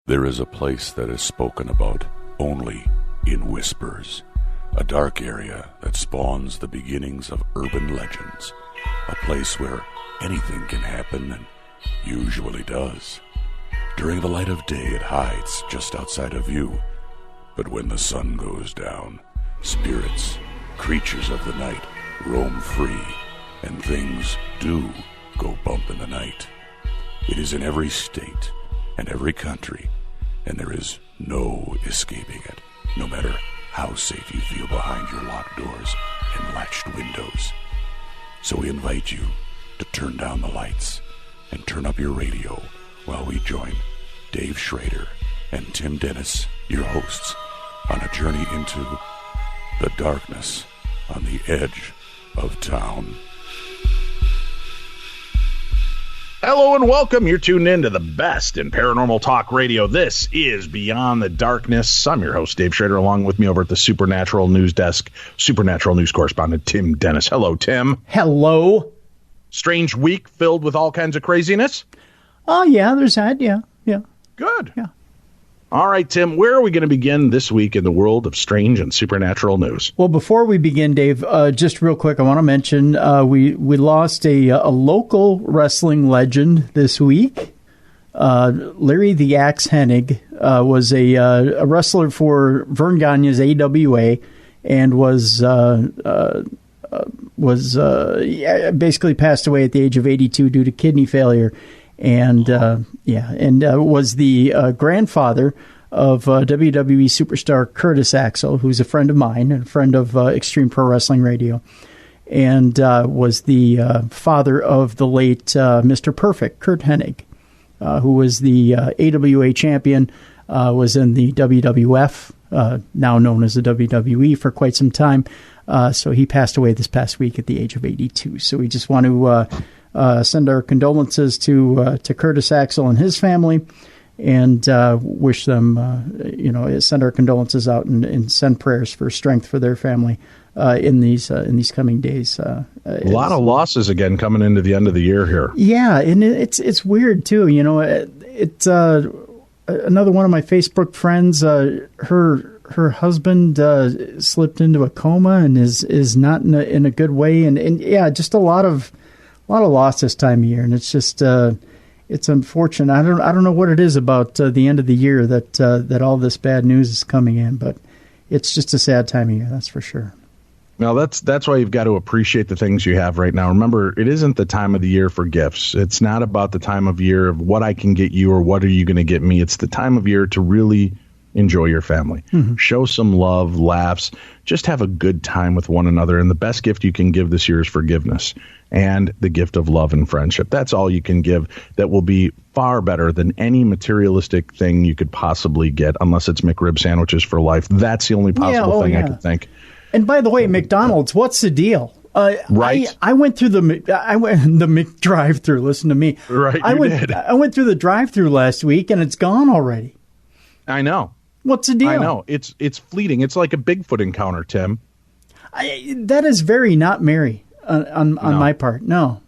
There is a place that is spoken about only in whispers, a dark area that spawns the beginnings of urban legends, a place where anything can happen and usually does. During the light of day, it hides just outside of view, but when the sun goes down, spirits, creatures of the night, roam free, and things do go bump in the night. It is in every state and every country, and there is no escaping it, no matter how safe you feel behind your locked doors and latched windows. So we invite you to turn down the lights and turn up your radio while we join Dave Schrader and Tim Dennis, your hosts, on a journey into the darkness on the edge of town. Hello and welcome. You're tuned in to the best in paranormal talk radio. This is Beyond the Darkness. I'm your host, Dave Schrader, along with me over at the Supernatural News Desk, Supernatural News correspondent Tim Dennis. Hello, Tim. Hello. Strange week filled with all kinds of craziness? Oh, yeah, there's that. Yeah. Good. Yeah. All right, Tim, where are we going to begin this week in the world of strange and supernatural news? Well, before we begin, Dave, just real quick, I want to mention we lost a local wrestling legend this week. Larry the Axe Hennig was a wrestler for Vern Gagne's AWA and was basically passed away at the age of 82 due to kidney failure. And was the grandfather of WWE superstar Curtis Axel, who's a friend of mine and a friend of Extreme Pro Wrestling Radio, and was the father of the late Mr. Perfect, Curt Hennig, who was the AWA champion, was in the WWF, now known as the WWE, for quite some time. So he passed away this past week at the age of 82. So we just want to send our condolences to Curtis Axel and his family, and wish them, send our condolences out and send prayers for strength for their family in these coming days. A lot of losses again coming into the end of the year here. Yeah, and it's weird too. It's another one of my Facebook friends. Her husband slipped into a coma and is not in a good way, and yeah, just a lot of loss this time of year, and it's just it's unfortunate. I don't know what it is about the end of the year that all this bad news is coming in, but it's just a sad time of year, that's for sure. Now that's why you've got to appreciate the things you have right now. Remember, it isn't the time of the year for gifts. It's not about the time of year of what I can get you or what are you going to get me. It's the time of year to really enjoy your family. Mm-hmm. Show some love, laughs, just have a good time with one another. And the best gift you can give this year is forgiveness and the gift of love and friendship. That's all you can give that will be far better than any materialistic thing you could possibly get, unless it's McRib sandwiches for life. That's the only possible thing I could think. And by the way, McDonald's, what's the deal? Right. I went through the McDrive-through. Listen to me. Right, I went through the drive-through last week, and it's gone already. I know. What's the deal? I know. It's fleeting. It's like a Bigfoot encounter, Tim. That is very not merry on my part. No.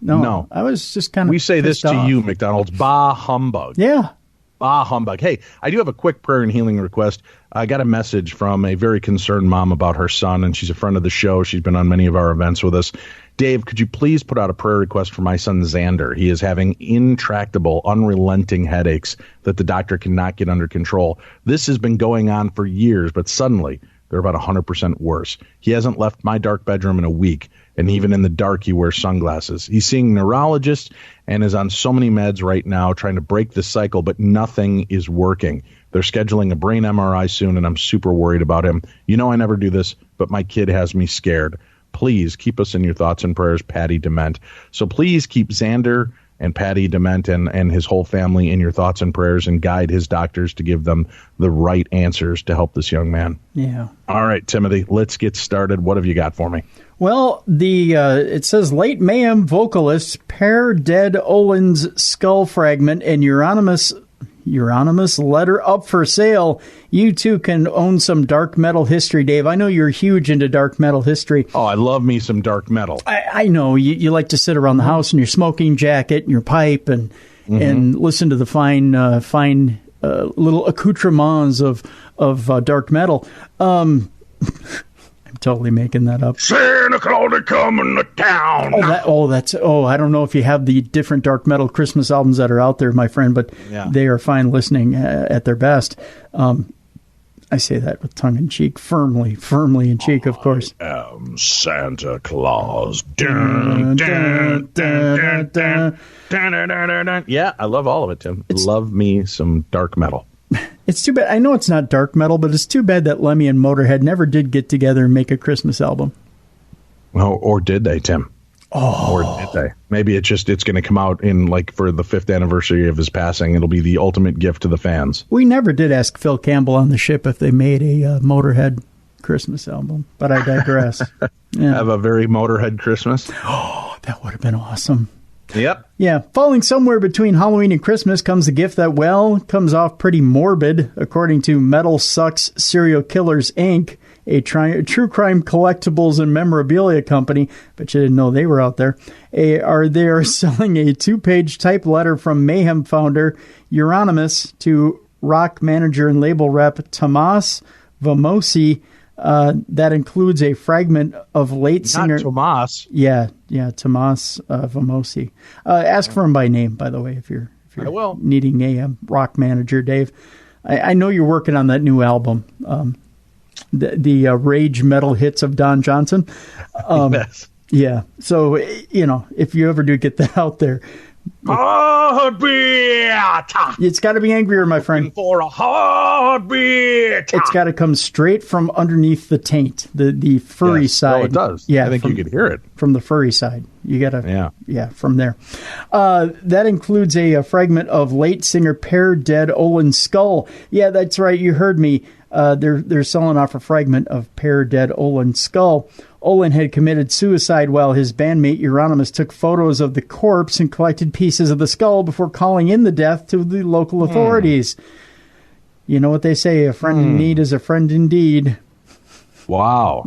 I was just kind of We say this to off. you, McDonald's. Bah humbug. Yeah. Bah humbug. Hey, I do have a quick prayer and healing request. I got a message from a very concerned mom about her son, and she's a friend of the show. She's been on many of our events with us. Dave, could you please put out a prayer request for my son Xander? He is having intractable, unrelenting headaches that the doctor cannot get under control. This has been going on for years, but suddenly they're about 100% worse. He hasn't left my dark bedroom in a week, and even in the dark, he wears sunglasses. He's seeing neurologists and is on so many meds right now trying to break the cycle, but nothing is working. They're scheduling a brain MRI soon, and I'm super worried about him. You know I never do this, but my kid has me scared. Please keep us in your thoughts and prayers, Patty Dement. So please keep Xander and Patty Dement and his whole family in your thoughts and prayers, and guide his doctors to give them the right answers to help this young man. Yeah. All right, Timothy, let's get started. What have you got for me? Well, it says late Mayhem vocalist Per Dead Olin's skull fragment and Euronymous letter up for sale. You too can own some dark metal history, Dave. I know you're huge into dark metal history. Oh, I love me some dark metal. I know you like to sit around the house in your smoking jacket and your pipe and listen to the fine little accoutrements of dark metal. I'm totally making that up. Santa Claus is coming to town. I don't know if you have the different dark metal Christmas albums that are out there, my friend, but they are fine listening at their best. I say that with tongue in cheek, firmly in cheek, of course. I am Santa Claus. Dun, dun, dun, dun, dun. Yeah, I love all of it, Tim. Love me some dark metal. It's too bad. I know it's not dark metal, but it's too bad that Lemmy and Motorhead never did get together and make a Christmas album. Well, or did they, Tim? Or did they? Maybe it's going to come out in for the 5th anniversary of his passing. It'll be the ultimate gift to the fans. We never did ask Phil Campbell on the ship if they made a Motorhead Christmas album, but I digress. Yeah. Have a very Motorhead Christmas. Oh, that would have been awesome. Yep. Yeah, falling somewhere between Halloween and Christmas comes the gift that, comes off pretty morbid, according to Metal Sucks Serial Killers, Inc., a true crime collectibles and memorabilia company, but you didn't know they were out there. They are selling a 2-page type letter from Mayhem founder Euronymous to rock manager and label rep Tomas Vamosi. That includes a fragment of late singer. Not Tomas. Yeah, Tomas Vamosi. Ask for him by name, by the way, if you're needing a rock manager, Dave. I know you're working on that new album. The rage metal hits of Don Johnson. Yes. Yeah. So, if you ever do get that out there, heartbeat. It's got to be angrier, my friend. For a heartbeat. It's got to come straight from underneath the taint, the furry side. Oh, it does. Yeah, I think you could hear it from the furry side. You got to, from there. That includes a fragment of late singer Pear Dead Olin's skull. Yeah, that's right. You heard me. They're selling off a fragment of Pear Dead Olin's skull. Olin had committed suicide while his bandmate Euronymous took photos of the corpse and collected pieces of the skull before calling in the death to the local authorities. You know what they say, a friend in need is a friend indeed. Wow.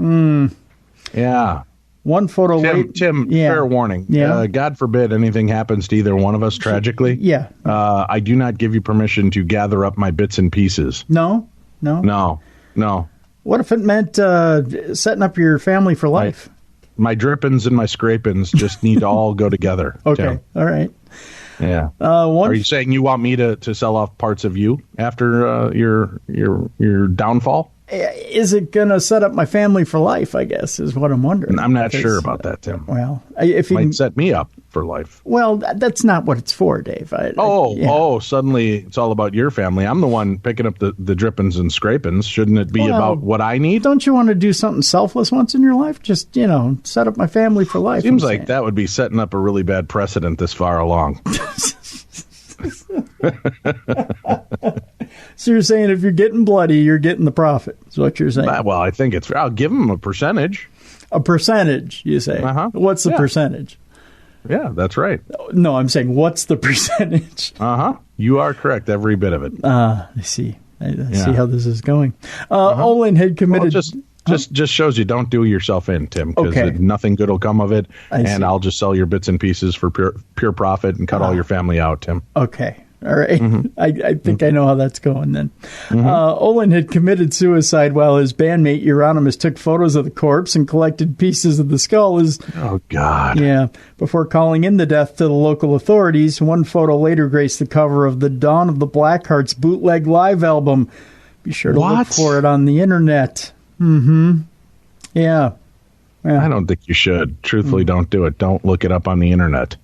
Yeah. One photo Tim, fair warning. Yeah. God forbid anything happens to either one of us tragically. Yeah. I do not give you permission to gather up my bits and pieces. No. What if it meant setting up your family for life? My drippings and my scrapings just need to all go together. Okay. Tim. All right. Yeah. Are you saying you want me to sell off parts of you after your downfall? Is it going to set up my family for life, I guess, is what I'm wondering. I'm not sure about that, Tim. Well, if you might set me up for life. Well, that's not what it's for, Dave. Suddenly it's all about your family. I'm the one picking up the drippings and scrapings. Shouldn't it be about what I need? Don't you want to do something selfless once in your life? Just, set up my family for life. Seems like that would be setting up a really bad precedent this far along. So you're saying if you're getting bloody, you're getting the profit, is what you're saying. Well, I think I'll give them a percentage. A percentage, you say. Uh-huh. What's the percentage? Yeah, that's right. No, I'm saying what's the percentage? Uh-huh. You are correct, every bit of it. I see. I see how this is going. Olin had committed... Well, just shows you don't do yourself in, Tim, because nothing good will come of it, and I'll just sell your bits and pieces for pure profit and cut all your family out, Tim. Okay. All right. Mm-hmm. I think I know how that's going then. Mm-hmm. Olin had committed suicide while his bandmate Euronymous took photos of the corpse and collected pieces of the skull. Oh, God. Yeah. Before calling in the death to the local authorities, one photo later graced the cover of the Dawn of the Blackhearts bootleg live album. Be sure to look for it on the internet. Mm-hmm. Yeah. I don't think you should. Truthfully, don't do it. Don't look it up on the internet.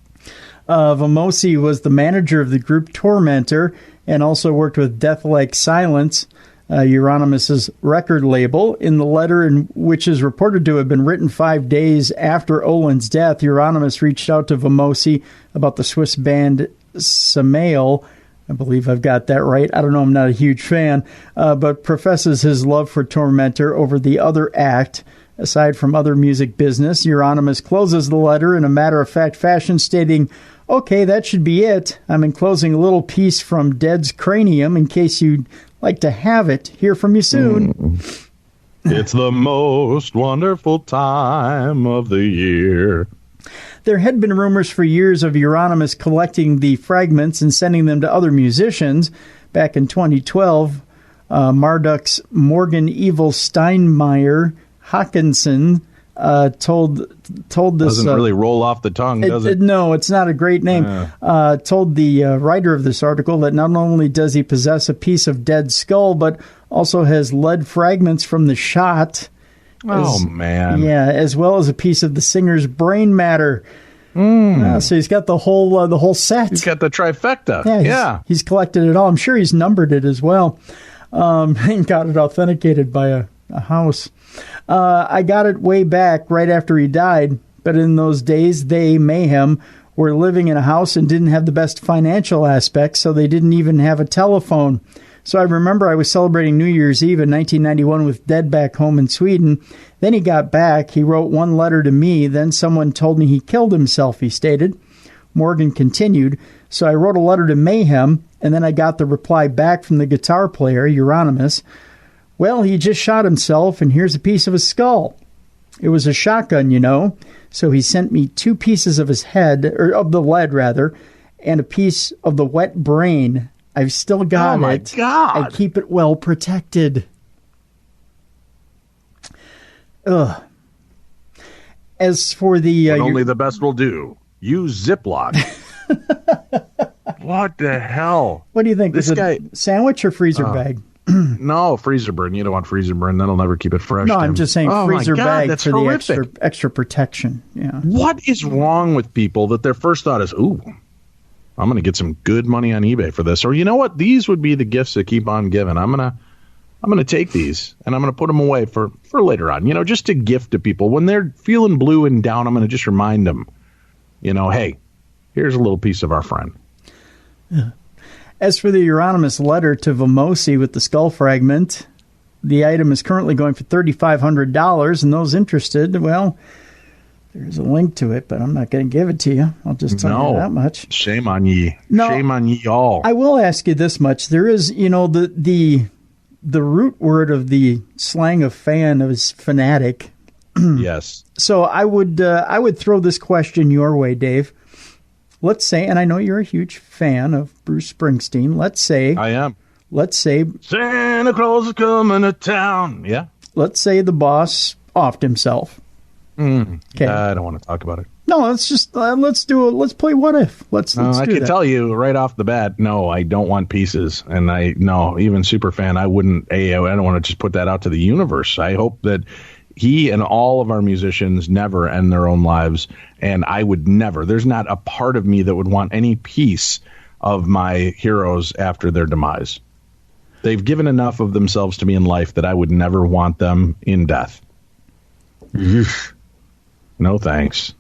Vamosi was the manager of the group Tormentor and also worked with Death Like Silence, Euronymous' record label. In the letter, which is reported to have been written 5 days after Olin's death, Euronymous reached out to Vamosi about the Swiss band Samael. I believe I've got that right. I don't know. I'm not a huge fan, but professes his love for Tormentor over the other act. Aside from other music business, Euronymous closes the letter in a matter-of-fact fashion, stating, "Okay, that should be it. I'm enclosing a little piece from Dead's cranium in case you'd like to have it. Hear from you soon." It's the most wonderful time of the year. There had been rumors for years of Euronymous collecting the fragments and sending them to other musicians. back in 2012, Marduk's Morgan Evil Steinmeier Hawkinson told this... Doesn't really roll off the tongue, does it? No, it's not a great name. Told the writer of this article that not only does he possess a piece of dead skull, but also has lead fragments from the shot. Man. Yeah, as well as a piece of the singer's brain matter. So he's got the whole set. He's got the trifecta. Yeah, he's collected it all. I'm sure he's numbered it as well, and got it authenticated by a house. I got it way back right after he died, but in those days, Mayhem, were living in a house and didn't have the best financial aspects, so they didn't even have a telephone. So I remember I was celebrating New Year's Eve in 1991 with Dead back home in Sweden. Then he got back. He wrote one letter to me. Then someone told me he killed himself, he stated. Morgan continued. So I wrote a letter to Mayhem, and then I got the reply back from the guitar player, Euronymous. Well, he just shot himself, and here's a piece of his skull. It was a shotgun, you know. So he sent me 2 pieces of his head, or of the lead, rather, and a piece of the wet brain. I've still got it. Oh, my God. I keep it well protected. Ugh. As for the... only the best will do. Use Ziploc. What the hell? What do you think? This guy... Sandwich or freezer bag? No, freezer burn. You don't want freezer burn. That'll never keep it fresh. No, I'm just saying freezer bag for horrific. the extra protection. Yeah. What is wrong with people that their first thought is, ooh, I'm going to get some good money on eBay for this. Or you know what? These would be the gifts that keep on giving. I'm going to take these and I'm going to put them away for later on, just to gift to people. When they're feeling blue and down, I'm going to just remind them, hey, here's a little piece of our friend. Yeah. As for the Euronymous letter to Vamosi with the skull fragment, the item is currently going for $3,500, and those interested, well, there's a link to it, but I'm not going to give it to you. I'll just tell you that much. Shame on ye. No, shame on ye all. I will ask you this much. There is, the root word of the slang of fan is fanatic. Yes. So I would throw this question your way, Dave. Let's say, and I know you're a huge fan of Bruce Springsteen. Let's say I am. Let's say Santa Claus is coming to town. Yeah. Let's say the boss offed himself. Okay. I don't want to talk about it. No, let's just let's play what if. Let's I can tell you right off the bat. No, I don't want pieces, and even super fan. I wouldn't. I don't want to just put that out to the universe. I hope that he and all of our musicians never end their own lives, and I would never. There's not a part of me that would want any piece of my heroes after their demise. They've given enough of themselves to me in life that I would never want them in death. No thanks.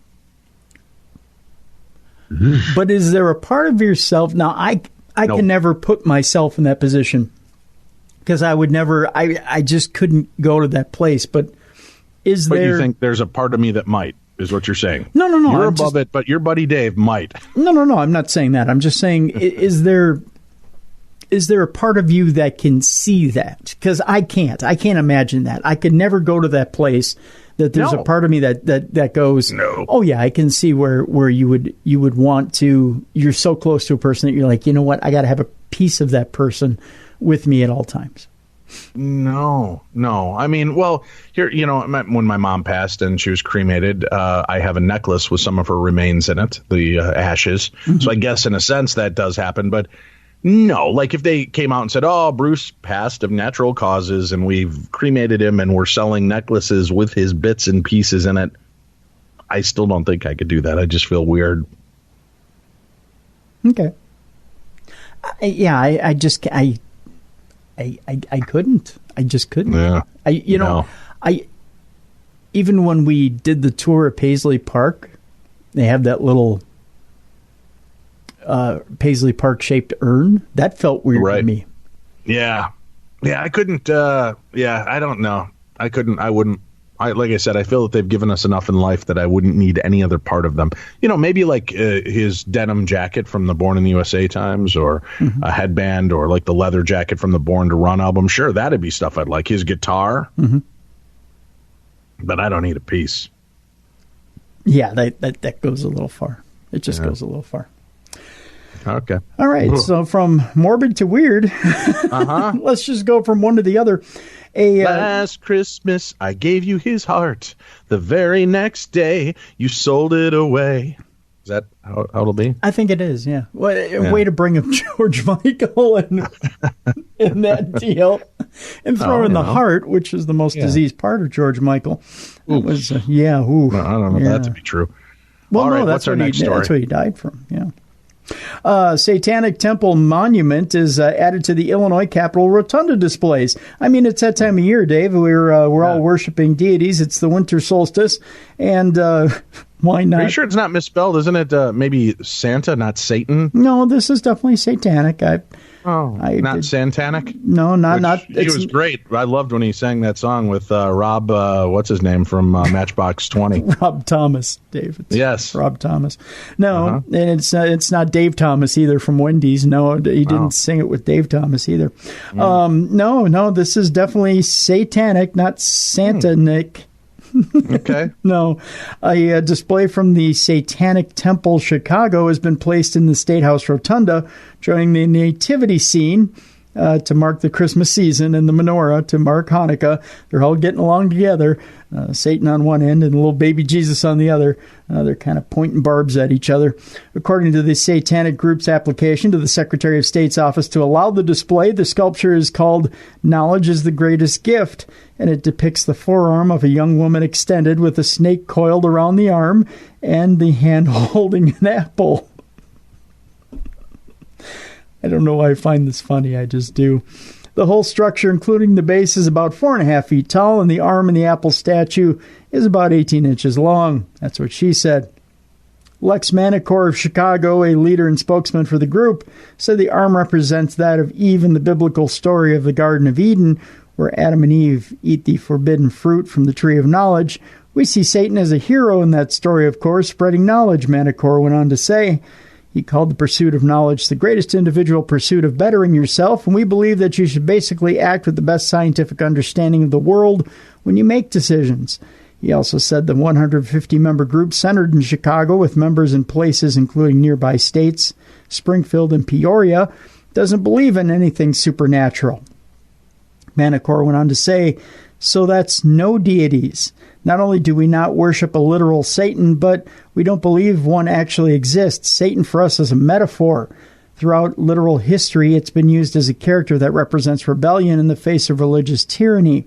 But is there a part of yourself now? I can never put myself in that position because I would never. I just couldn't go to that place. But But you think there's a part of me that might, is what you're saying? No. You're above it, but your buddy Dave might. No. I'm not saying that. I'm just saying, is there a part of you that can see that? Because I can't. I can't imagine that. I could never go to that place. That there's a part of me that goes, no. Oh yeah, I can see where you would want to. You're so close to a person that you're like, you know what? I got to have a piece of that person with me at all times. No. I mean, well, here, when my mom passed and she was cremated, I have a necklace with some of her remains in it, the ashes. Mm-hmm. So I guess in a sense that does happen. But no, like if they came out and said, oh, Bruce passed of natural causes and we've cremated him and we're selling necklaces with his bits and pieces in it, I still don't think I could do that. I just feel weird. Okay. I couldn't. I just couldn't. Yeah. Even when we did the tour of Paisley Park, they have that little Paisley Park shaped urn. That felt weird to me. Yeah. I couldn't. I don't know. I couldn't. I wouldn't. Like I said, I feel that they've given us enough in life that I wouldn't need any other part of them. Maybe like his denim jacket from the Born in the USA times, or a headband, or like the leather jacket from the Born to Run album. Sure, that'd be stuff I'd like. His guitar, but I don't need a piece. Yeah, that goes a little far. It just goes a little far. Okay. All right. So from morbid to weird, let's just go from one to the other. Last Christmas, I gave you his heart. The very next day, you sold it away. Is that how it'll be? I think it is, yeah. Way to bring up George Michael and that deal. And throw in the heart, which is the most diseased part of George Michael. It was, I don't know that to be true. Well, all no, right, that's what's our next story? That's what he died from, yeah. Satanic Temple Monument is added to the Illinois Capitol Rotunda displays. I mean, it's that time of year, Dave. We're all worshiping deities. It's the winter solstice, and why not? Are you sure it's not misspelled? Isn't it maybe Santa, not Satan? No, this is definitely satanic. Not Santanic? No, not. He was great. I loved when he sang that song with Rob, what's his name, from Matchbox 20. Rob Thomas, Dave. Yes. Rob Thomas. No, and it's not Dave Thomas either from Wendy's. No, he didn't sing it with Dave Thomas either. No, this is definitely satanic, not Santa Nick. Okay. No, a display from the Satanic Temple Chicago has been placed in the State House Rotunda, showing the nativity scene to mark the Christmas season and the menorah to mark Hanukkah. They're all getting along together. Satan on one end and little baby Jesus on the other. They're kind of pointing barbs at each other. According to the Satanic Group's application to the Secretary of State's office to allow the display, the sculpture is called "Knowledge is the Greatest Gift," and it depicts the forearm of a young woman extended with a snake coiled around the arm and the hand holding an apple. I don't know why I find this funny. I just do. The whole structure, including the base, is about 4.5 feet tall, and the arm in the apple statue is about 18 inches long. That's what she said. Lex Manacor of Chicago, a leader and spokesman for the group, said the arm represents that of Eve in the biblical story of the Garden of Eden, where Adam and Eve eat the forbidden fruit from the tree of knowledge. We see Satan as a hero in that story, of course, spreading knowledge, Manacor went on to say. He called the pursuit of knowledge the greatest individual pursuit of bettering yourself, and we believe that you should basically act with the best scientific understanding of the world when you make decisions. He also said the 150-member group centered in Chicago with members in places including nearby states, Springfield and Peoria, doesn't believe in anything supernatural. Manacor went on to say, so that's no deities. Not only do we not worship a literal Satan, but we don't believe one actually exists. Satan for us is a metaphor. Throughout literal history, it's been used as a character that represents rebellion in the face of religious tyranny.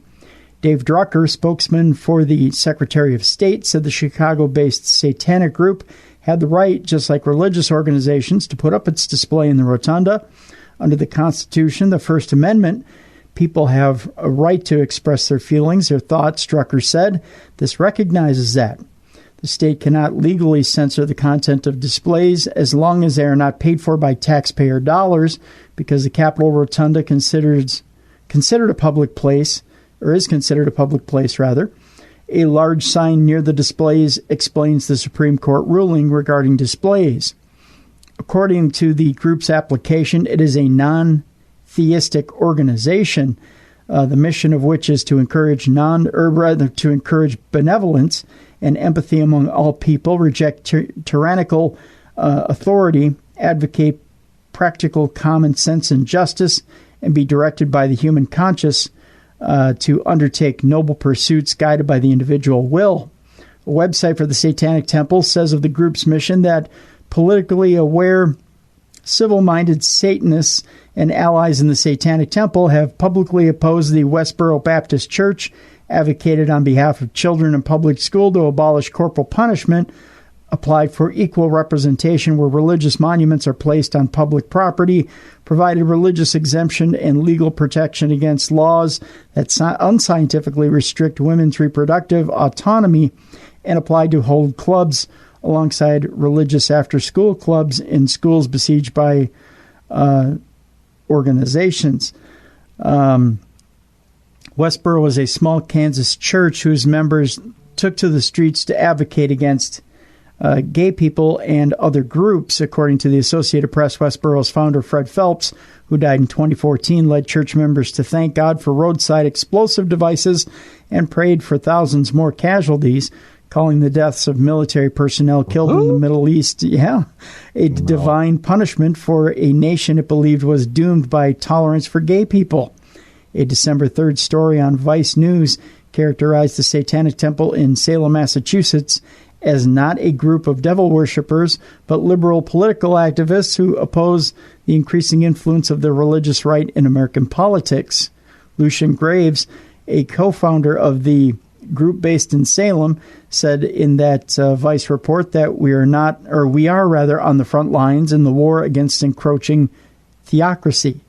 Dave Drucker, spokesman for the Secretary of State, said the Chicago-based Satanic Group had the right, just like religious organizations, to put up its display in the rotunda. Under the Constitution, the First Amendment, people have a right to express their feelings, their thoughts, Drucker said. This recognizes that. The state cannot legally censor the content of displays as long as they are not paid for by taxpayer dollars, because the Capitol Rotunda considered a public place, or is considered a public place, rather. A large sign near the displays explains the Supreme Court ruling regarding displays. According to the group's application, it is a non-theistic organization, the mission of which is to encourage benevolence and empathy among all people, reject tyrannical authority, advocate practical common sense and justice, and be directed by the human conscience to undertake noble pursuits guided by the individual will. A website for the Satanic Temple says of the group's mission that politically aware, civil-minded Satanists and allies in the Satanic Temple have publicly opposed the Westboro Baptist Church, advocated on behalf of children in public school to abolish corporal punishment, applied for equal representation where religious monuments are placed on public property, provided religious exemption and legal protection against laws that unscientifically restrict women's reproductive autonomy, and applied to hold clubs alongside religious after-school clubs in schools besieged by organizations. Westboro is a small Kansas church whose members took to the streets to advocate against gay people and other groups. According to the Associated Press, Westboro's founder, Fred Phelps, who died in 2014, led church members to thank God for roadside explosive devices and prayed for thousands more casualties. calling the deaths of military personnel killed in the Middle East, a divine punishment for a nation it believed was doomed by tolerance for gay people. A December 3rd story on Vice News characterized the Satanic Temple in Salem, Massachusetts, as not a group of devil worshippers, but liberal political activists who oppose the increasing influence of the religious right in American politics. Lucian Graves, a co-founder of the group based in Salem, said in that Vice report that we are on the front lines in the war against encroaching theocracy.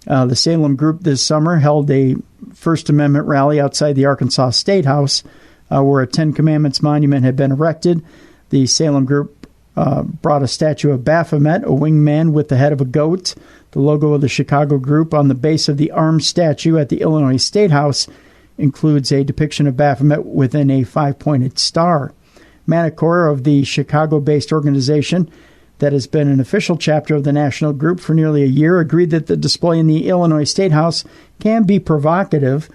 The Salem group this summer held a First Amendment rally outside the Arkansas State House, where a Ten Commandments monument had been erected. The Salem group brought a statue of Baphomet, a winged man with the head of a goat. The logo of the Chicago group on the base of the armed statue at the Illinois State House includes a depiction of Baphomet within a 5-pointed star. Manacor of the Chicago-based organization that has been an official chapter of the national group for nearly a year agreed that the display in the Illinois State House can be provocative.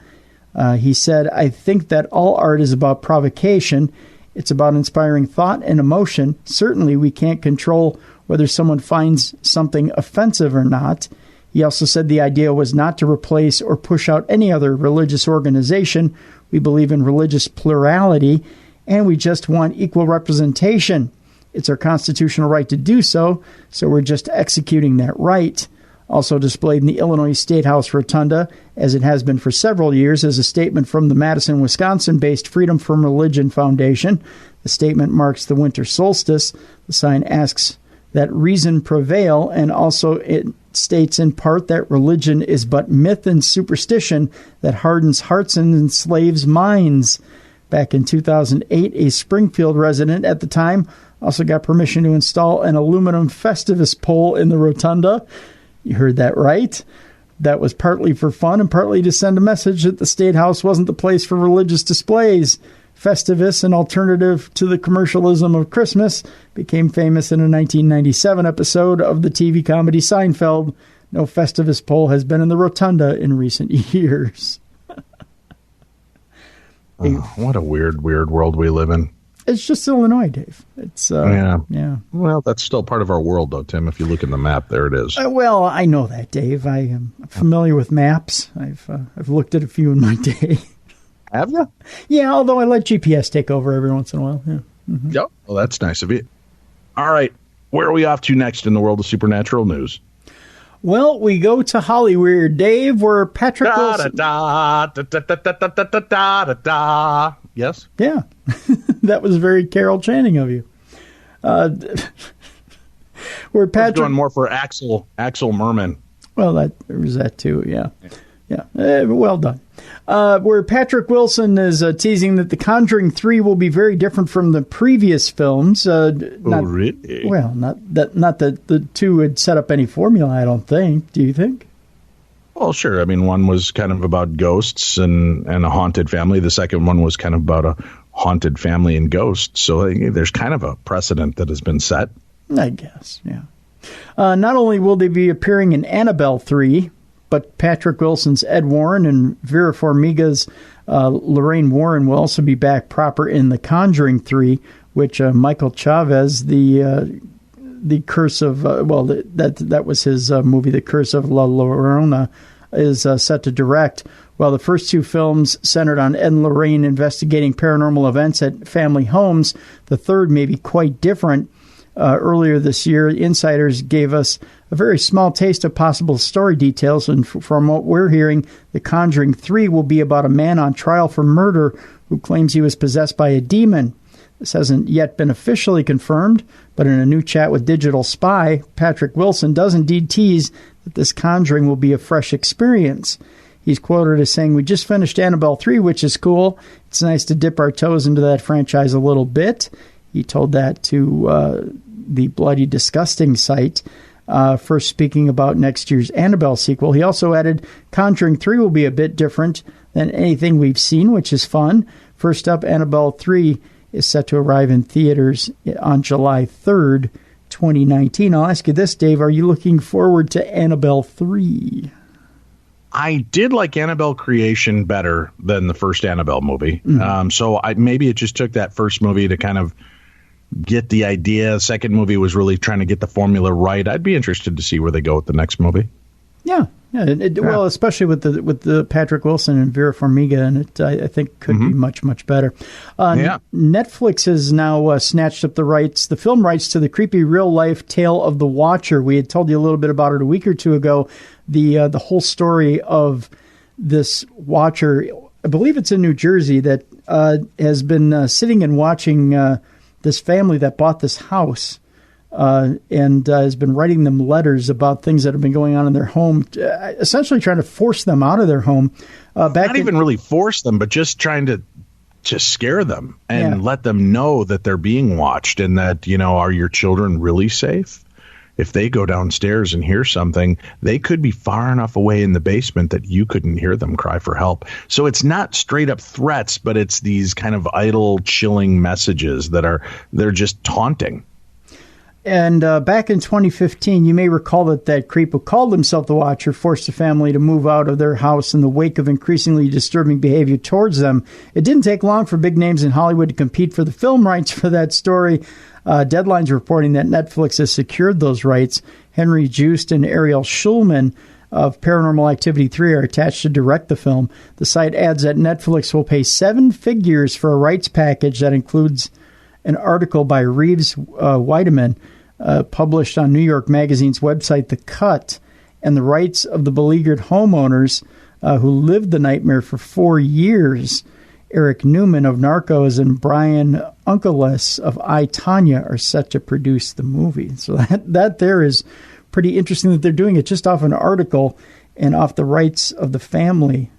He said, "I think that all art is about provocation. It's about inspiring thought and emotion. Certainly we can't control whether someone finds something offensive or not." He also said the idea was not to replace or push out any other religious organization. We believe in religious plurality, and we just want equal representation. It's our constitutional right to do so, so we're just executing that right. Also displayed in the Illinois State House Rotunda, as it has been for several years, is a statement from the Madison, Wisconsin-based Freedom from Religion Foundation. The statement marks the winter solstice. The sign asks that reason prevail, and also it states in part that religion is but myth and superstition that hardens hearts and enslaves minds. Back in 2008, a Springfield resident at the time also got permission to install an aluminum Festivus pole in the rotunda. You heard that right. That was partly for fun and partly to send a message that the State House wasn't the place for religious displays. Festivus, an alternative to the commercialism of Christmas, became famous in a 1997 episode of the TV comedy Seinfeld. No Festivus pole has been in the rotunda in recent years. What a weird world we live in. It's just Illinois, Dave. It's yeah. Well, that's still part of our world, though, Tim. If you look at the map, there it is. Well, I know that, Dave. I am familiar with maps. I've looked at a few in my day. Have you? Yeah, although I let GPS take over every once in a while. Yeah. Mm-hmm. Yep. Well, that's nice of you. All right. Where are we off to next in the world of supernatural news? Well, we go to Hollywood, Dave, where Patrick Wilson... Yes? Yeah. That was very Carol Channing of you. Where Patrick... I was going more for Axel Merman. Well, there was that too, yeah. Well done. Where Patrick Wilson is teasing that The Conjuring 3 will be very different from the previous films. Really? Well, not that the two had set up any formula, I don't think. Do you think? Well, sure. I mean, one was kind of about ghosts and a haunted family. The second one was kind of about a haunted family and ghosts. So there's kind of a precedent that has been set. I guess, yeah. Not only will they be appearing in Annabelle 3, but Patrick Wilson's Ed Warren and Vera Farmiga's Lorraine Warren will also be back proper in The Conjuring 3, which Michael Chavez, the Curse of, that was his movie, The Curse of La Llorona, is set to direct. While the first two films centered on Ed and Lorraine investigating paranormal events at family homes, the third may be quite different. Earlier this year, insiders gave us a very small taste of possible story details, and from what we're hearing, The Conjuring 3 will be about a man on trial for murder who claims he was possessed by a demon. This hasn't yet been officially confirmed, but in a new chat with Digital Spy, Patrick Wilson does indeed tease that this Conjuring will be a fresh experience. He's quoted as saying, "We just finished Annabelle 3, which is cool. It's nice to dip our toes into that franchise a little bit." He told that to the Bloody Disgusting site, first speaking about next year's Annabelle sequel. He also added, Conjuring 3 will be a bit different than anything we've seen, which is fun. First up, Annabelle 3 is set to arrive in theaters on July 3rd, 2019. I'll ask you this, Dave. Are you looking forward to Annabelle 3? I did like Annabelle Creation better than the first Annabelle movie. So maybe it just took that first movie to kind of get the idea. Second movie was really trying to get the formula right. I'd be interested to see where they go with the next movie. Yeah. Well, especially with the Patrick Wilson and Vera Farmiga, and it I think could be much, much better. Netflix has now snatched up the film rights to the creepy real life tale of the Watcher. We had told you a little bit about it a week or two ago. The whole story of this Watcher, I believe it's in New Jersey, that has been sitting and watching this family that bought this house. And has been writing them letters about things that have been going on in their home, essentially trying to force them out of their home. Not even really force them, but just trying to scare them and let them know that they're being watched and that, are your children really safe? If they go downstairs and hear something, they could be far enough away in the basement that you couldn't hear them cry for help. So it's not straight up threats, but it's these kind of idle, chilling messages they're just taunting. And back in 2015, you may recall that creep who called himself the Watcher forced the family to move out of their house in the wake of increasingly disturbing behavior towards them. It didn't take long for big names in Hollywood to compete for the film rights for that story. Deadline's reporting that Netflix has secured those rights. Henry Joost and Ariel Schulman of Paranormal Activity 3 are attached to direct the film. The site adds that Netflix will pay 7 figures for a rights package that includes an article by Reeves Weideman, published on New York Magazine's website, The Cut, and the rights of the beleaguered homeowners who lived the nightmare for 4 years. Eric Newman of Narcos and Brian Unkeles of I, Tonya are set to produce the movie. So that there is pretty interesting that they're doing it just off an article and off the rights of the family.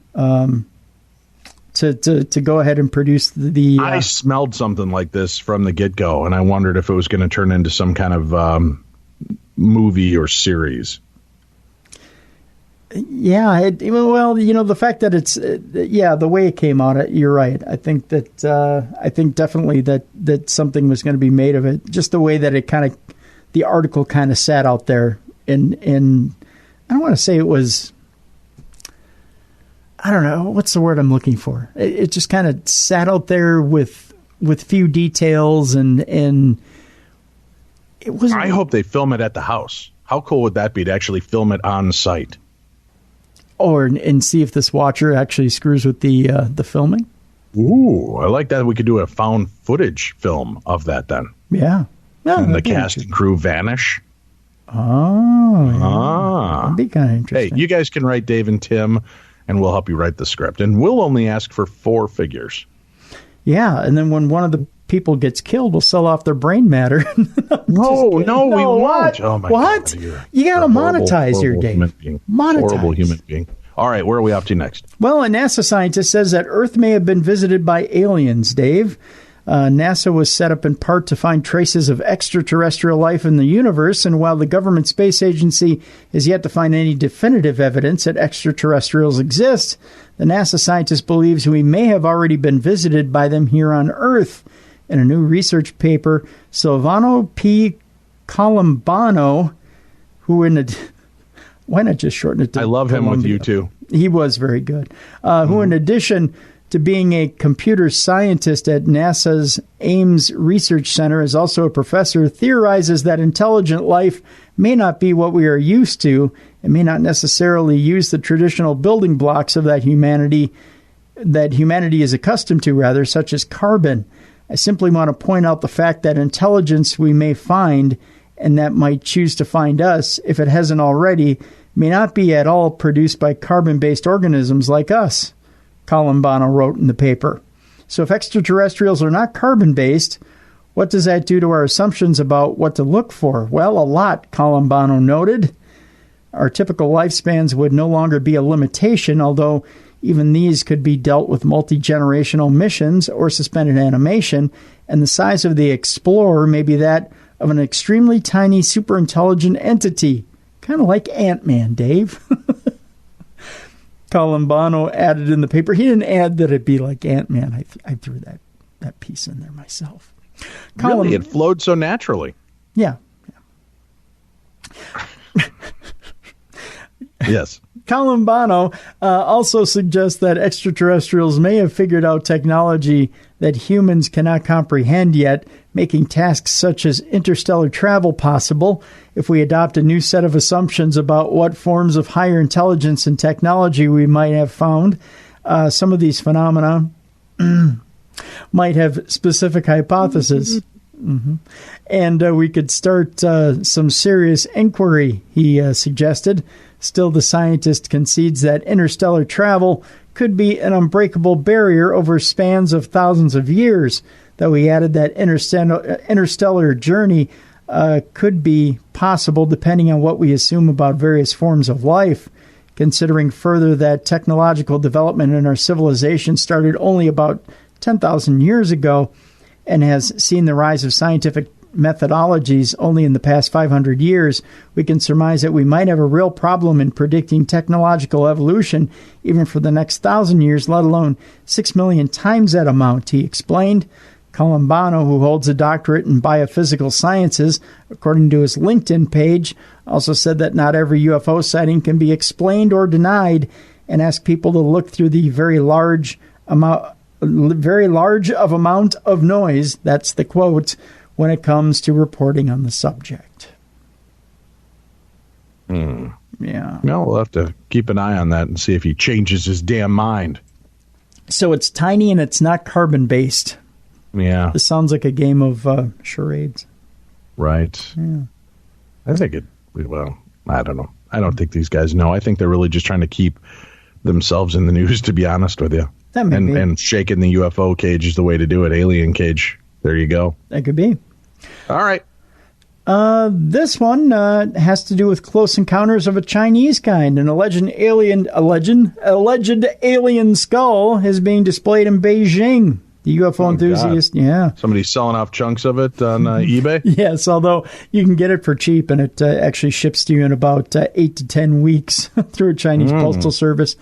To go ahead and produce the... I smelled something like this from the get-go, and I wondered if it was going to turn into some kind of movie or series. Yeah, the fact that it's... the way it came out, you're right. I think definitely that something was going to be made of it. Just the way that it kind of... The article kind of sat out there, and I don't want to say it was... I don't know. What's the word I'm looking for? It just kind of sat out there with few details and it was. I hope they film it at the house. How cool would that be to actually film it on site? And see if this Watcher actually screws with the filming. Ooh, I like that. We could do a found footage film of that then. Yeah. And the cast and crew vanish. That'd be kind of interesting. Hey, you guys can write Dave and Tim, and we'll help you write the script. And we'll only ask for 4 figures. Yeah, and then when one of the people gets killed, we'll sell off their brain matter. No, we won't. Oh my what? God, you got to monetize your Dave. Monetize. Horrible human being. All right, where are we up to next? Well, a NASA scientist says that Earth may have been visited by aliens, Dave. NASA was set up in part to find traces of extraterrestrial life in the universe, and while the government space agency has yet to find any definitive evidence that extraterrestrials exist, the NASA scientist believes we may have already been visited by them here on Earth. In a new research paper, Silvano P. Colombano, why not just shorten it to I love him Columbia? with you, too. He was very good. Who, in addition to being a computer scientist at NASA's Ames Research Center, is also a professor, theorizes that intelligent life may not be what we are used to and may not necessarily use the traditional building blocks of that humanity is accustomed to, such as carbon. I simply want to point out the fact that intelligence we may find and that might choose to find us, if it hasn't already, may not be at all produced by carbon-based organisms like us, Colombano wrote in the paper. So if extraterrestrials are not carbon-based, what does that do to our assumptions about what to look for? Well, a lot, Colombano noted. Our typical lifespans would no longer be a limitation, although even these could be dealt with multi-generational missions or suspended animation, and the size of the Explorer may be that of an extremely tiny superintelligent entity, kind of like Ant-Man, Dave. Colombano added in the paper. He didn't add that it'd be like Ant-Man. I threw that piece in there myself. Really? It flowed so naturally. Yeah. Yes. Columbano also suggests that extraterrestrials may have figured out technology that humans cannot comprehend yet, making tasks such as interstellar travel possible. If we adopt a new set of assumptions about what forms of higher intelligence and technology we might have found, some of these phenomena might have specific hypotheses. Mm-hmm. And we could start some serious inquiry, he suggested. Still, the scientist concedes that interstellar travel could be an unbreakable barrier over spans of thousands of years, though he added that interstellar journey could be possible depending on what we assume about various forms of life, considering further that technological development in our civilization started only about 10,000 years ago and has seen the rise of scientific methodologies only in the past 500 years, we can surmise that we might have a real problem in predicting technological evolution even for the next 1,000 years, let alone 6 million times that amount, he explained. Columbano, who holds a doctorate in biophysical sciences, according to his LinkedIn page, also said that not every UFO sighting can be explained or denied, and asked people to look through the very large amount of noise, that's the quote, when it comes to reporting on the subject. Yeah. No, we'll have to keep an eye on that and see if he changes his damn mind. So it's tiny and it's not carbon-based. Yeah. This sounds like a game of charades. Right. Yeah. I think well, I don't know. I don't think these guys know. I think they're really just trying to keep themselves in the news, to be honest with you. That may be. And shaking the UFO cage is the way to do it. Alien cage. There you go. That could be. All right. This one has to do with close encounters of a Chinese kind. An alleged alien skull is being displayed in Beijing. The UFO enthusiast, God. Yeah. Somebody's selling off chunks of it on eBay? Yes, although you can get it for cheap, and it actually ships to you in about 8 to 10 weeks through a Chinese postal service.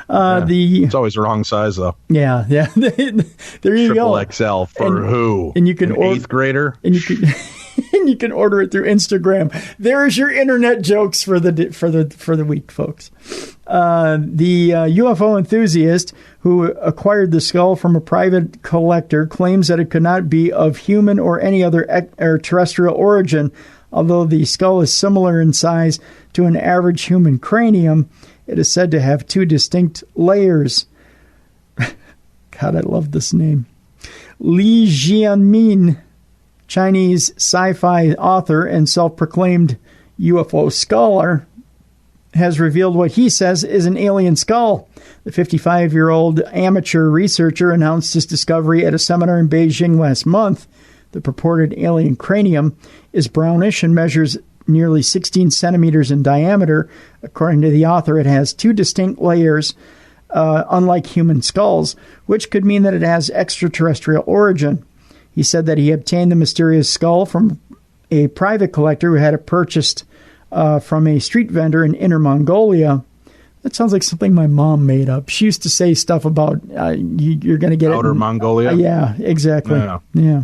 It's always the wrong size, though. Yeah. There you go. Triple XL for who? And you can An eighth grader? And you can... And you can order it through Instagram. There's your internet jokes for the week, folks. The UFO enthusiast who acquired the skull from a private collector claims that it could not be of human or any other terrestrial origin. Although the skull is similar in size to an average human cranium, it is said to have two distinct layers. God, I love this name. Li Jianmin, Chinese sci-fi author and self-proclaimed UFO scholar, has revealed what he says is an alien skull. The 55-year-old amateur researcher announced his discovery at a seminar in Beijing last month. The purported alien cranium is brownish and measures nearly 16 centimeters in diameter. According to the author, it has two distinct layers, unlike human skulls, which could mean that it has extraterrestrial origin. He said that he obtained the mysterious skull from a private collector who had it purchased from a street vendor in Inner Mongolia. That sounds like something my mom made up. She used to say stuff about you're going to get Outer Mongolia. Yeah, exactly. Yeah.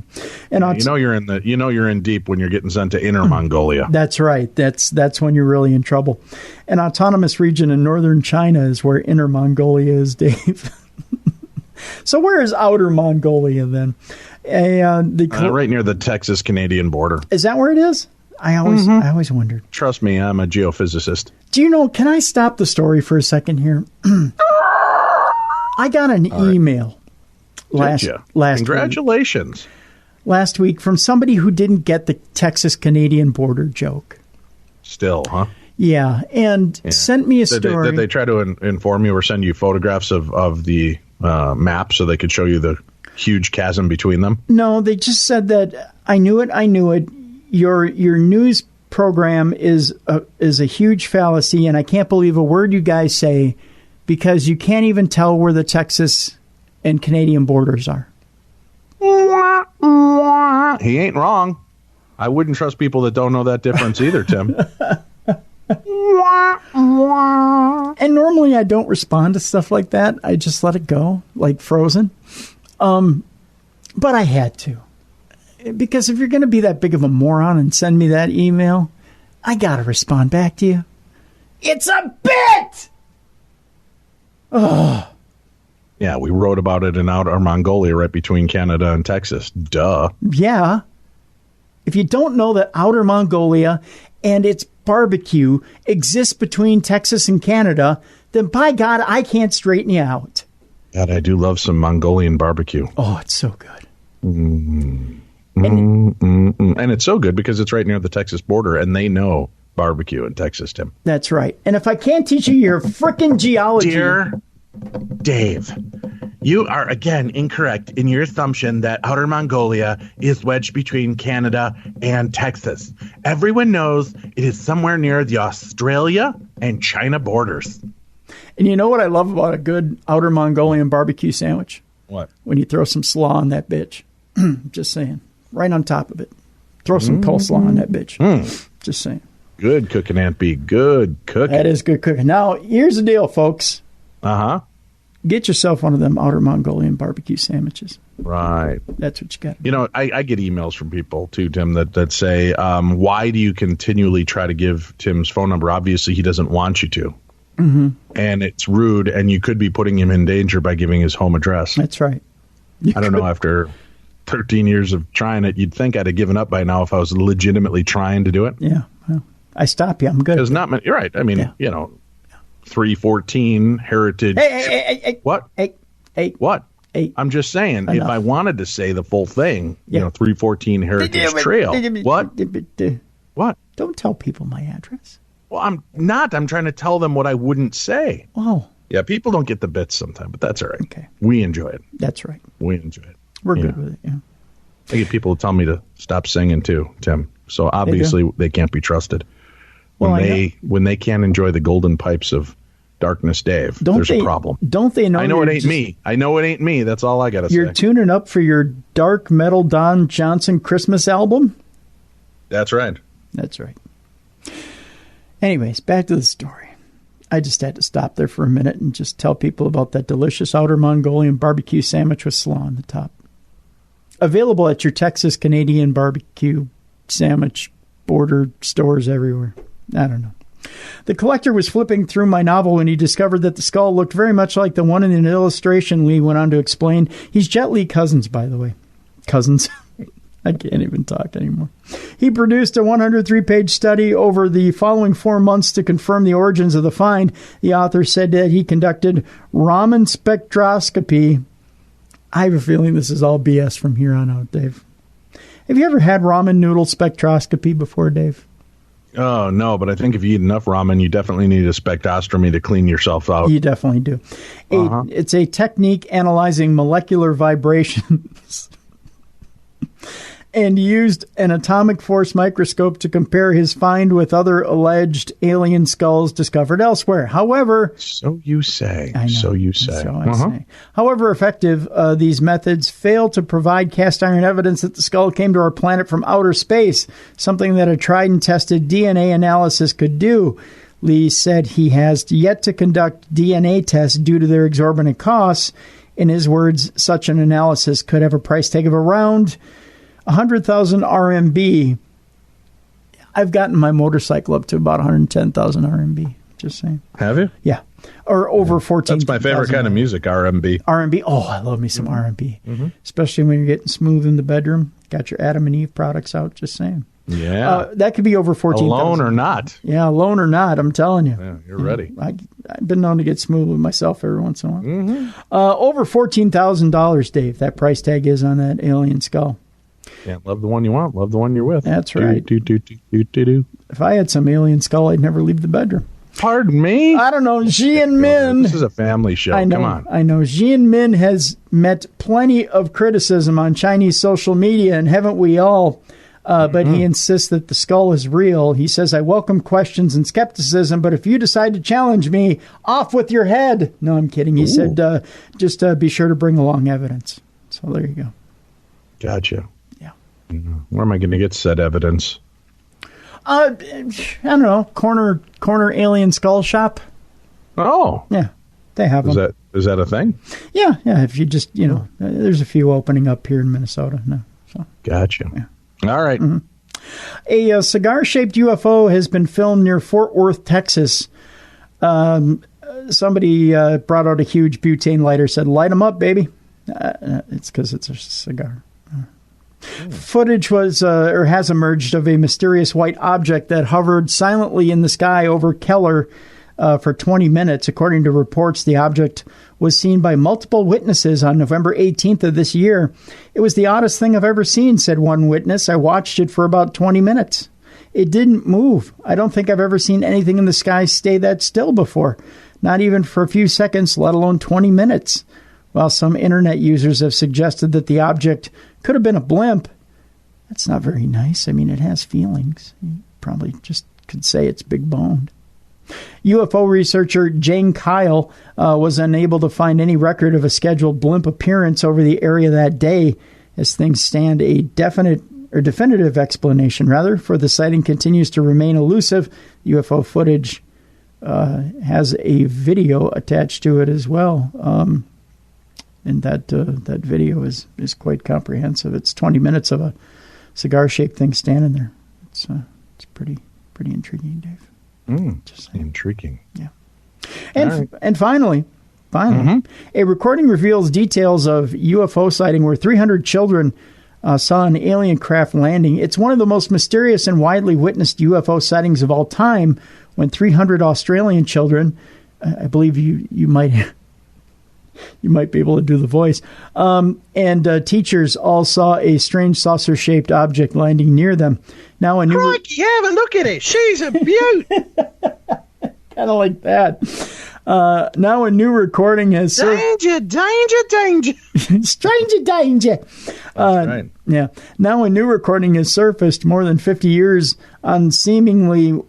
And you're in deep when you're getting sent to Inner Mongolia. That's right. That's when you're really in trouble. An autonomous region in northern China is where Inner Mongolia is, Dave. So where is Outer Mongolia then? Right near the Texas-Canadian border. Is that where it is? I always wondered. Trust me, I'm a geophysicist. Do you know, can I stop the story for a second here? I got an email last Congratulations. Last week from somebody who didn't get the Texas-Canadian border joke. Still, huh? Yeah, and sent me a story. Did they try to inform you or send you photographs of the map so they could show you the huge chasm between them? No, they just said that I knew it. Your news program is a huge fallacy, and I can't believe a word you guys say because you can't even tell where the Texas and Canadian borders are. He ain't wrong. I wouldn't trust people that don't know that difference either, Tim. And normally I don't respond to stuff like that. I just let it go, like Frozen. But I had to. Because if you're going to be that big of a moron and send me that email, I got to respond back to you. It's a bit! Oh. Yeah, we wrote about it in Outer Mongolia, right between Canada and Texas. Duh. Yeah. If you don't know that Outer Mongolia and its barbecue exists between Texas and Canada, then by God, I can't straighten you out. God, I do love some Mongolian barbecue. Oh, it's so good. And it's so good because it's right near the Texas border, and they know barbecue in Texas, Tim. That's right. And if I can't teach you your frickin' geology... Dear Dave, you are again incorrect in your assumption that Outer Mongolia is wedged between Canada and Texas. Everyone knows it is somewhere near the Australia and China borders. And you know what I love about a good Outer Mongolian barbecue sandwich? What? When you throw some slaw on that bitch. Just saying. Right on top of it. Throw some coleslaw on that bitch. Just saying. Good cooking, Aunt B. Good cooking. That is good cooking. Now, here's the deal, folks. Uh-huh. Get yourself one of them Outer Mongolian barbecue sandwiches. Right. That's what you got. You know, I get emails from people, too, Tim, that say, why do you continually try to give Tim's phone number? Obviously, he doesn't want you to. Mm-hmm. And it's rude, and you could be putting him in danger by giving his home address. That's right. I don't know, after 13 years of trying it, you'd think I'd have given up by now if I was legitimately trying to do it. Yeah. Well, I stop you. I'm good. There's not many. You're right. I mean, you know, 314 Heritage. Hey. What? Hey. What? Hey. I'm just saying, Enough. if I wanted to say the full thing, you know, 314 Heritage Trail. What? What? Don't tell people my address. Well, I'm not. I'm trying to tell them what I wouldn't say. Oh. Yeah, people don't get the bits sometimes, but that's all right. Okay. We enjoy it. That's right. We enjoy it. We're good with it, yeah. I get people to tell me to stop singing too, Tim. So obviously they can't be trusted. When they can't enjoy the golden pipes of Darkness Dave, there's a problem. Don't they know? I know it ain't me. I know it ain't me. That's all I got to say. You're tuning up for your dark metal Don Johnson Christmas album? That's right. That's right. Anyways, back to the story. I just had to stop there for a minute and just tell people about that delicious Outer Mongolian barbecue sandwich with slaw on the top. Available at your Texas Canadian barbecue sandwich border stores everywhere. I don't know. The collector was flipping through my novel when he discovered that the skull looked very much like the one in an illustration. Lee went on to explain. He's Jet Li Cousins, by the way. Cousins. I can't even talk anymore. He produced a 103-page study over the following 4 months to confirm the origins of the find. The author said that he conducted Raman spectroscopy. I have a feeling this is all BS from here on out, Dave. Have you ever had ramen noodle spectroscopy before, Dave? Oh, no, but I think if you eat enough ramen, you definitely need a spectrostomy to clean yourself out. You definitely do. It's a technique analyzing molecular vibrations and used an atomic force microscope to compare his find with other alleged alien skulls discovered elsewhere. However... So you say. I know. So you say. So I say. However effective, these methods fail to provide cast iron evidence that the skull came to our planet from outer space, something that a tried and tested DNA analysis could do. Lee said he has yet to conduct DNA tests due to their exorbitant costs. In his words, such an analysis could have a price tag of around 100,000 RMB. I've gotten my motorcycle up to about 110,000 RMB. Just saying. Have you? Yeah. Or over 14,000. That's my favorite kind of music, RMB. RMB. Oh, I love me some RMB. Especially when you're getting smooth in the bedroom. Got your Adam and Eve products out. Just saying. Yeah. That could be over 14,000. Alone or not. Yeah, alone or not. I'm telling you. Yeah, you're ready. I've been known to get smooth with myself every once in a while. Over $14,000, Dave. That price tag is on that alien skull. Yeah, love the one you want. Love the one you're with. That's right. Do. If I had some alien skull, I'd never leave the bedroom. Pardon me? I don't know. Jian Min. This is a family show. I know, Come on. I know. Jian Min has met plenty of criticism on Chinese social media, and haven't we all? But he insists that the skull is real. He says, I welcome questions and skepticism, but if you decide to challenge me, off with your head. No, I'm kidding. He said, just be sure to bring along evidence. So there you go. Gotcha. Yeah. Where am I going to get said evidence? I don't know. Corner alien skull shop. Oh. Yeah. They have them. Is that a thing? Yeah. If you just, there's a few opening up here in Minnesota. No. So. Gotcha. Yeah. All right. A cigar-shaped UFO has been filmed near Fort Worth, Texas. somebody brought out a huge butane lighter, said, "Light them up, baby." It's because it's a cigar. Footage was or has emerged of a mysterious white object that hovered silently in the sky over Keller for 20 minutes. According to reports, the object was seen by multiple witnesses on November 18th of this year. "It was the oddest thing I've ever seen," said one witness. "I watched it for about 20 minutes. It didn't move. I don't think I've ever seen anything in the sky stay that still before, not even for a few seconds, let alone 20 minutes. While some internet users have suggested that the object could have been a blimp, that's not very nice. I mean, it has feelings. You probably just could say it's big boned." UFO researcher Jane Kyle was unable to find any record of a scheduled blimp appearance over the area that day. As things stand, a definitive explanation for the sighting continues to remain elusive. UFO footage has a video attached to it as well. And that video is quite comprehensive. It's 20 minutes of a cigar-shaped thing standing there. It's pretty intriguing, Dave. Just intriguing. Yeah. And finally, a recording reveals details of UFO sighting where 300 children saw an alien craft landing. It's one of the most mysterious and widely witnessed UFO sightings of all time, when 300 Australian children, I believe you might be able to do the voice, and teachers all saw a strange saucer-shaped object landing near them. Now a new Crikey, have a look at it. She's a beaut. Kind of like that. Now a new recording has danger. stranger danger. That's right. Yeah. Now a new recording has surfaced more than 50 years on seemingly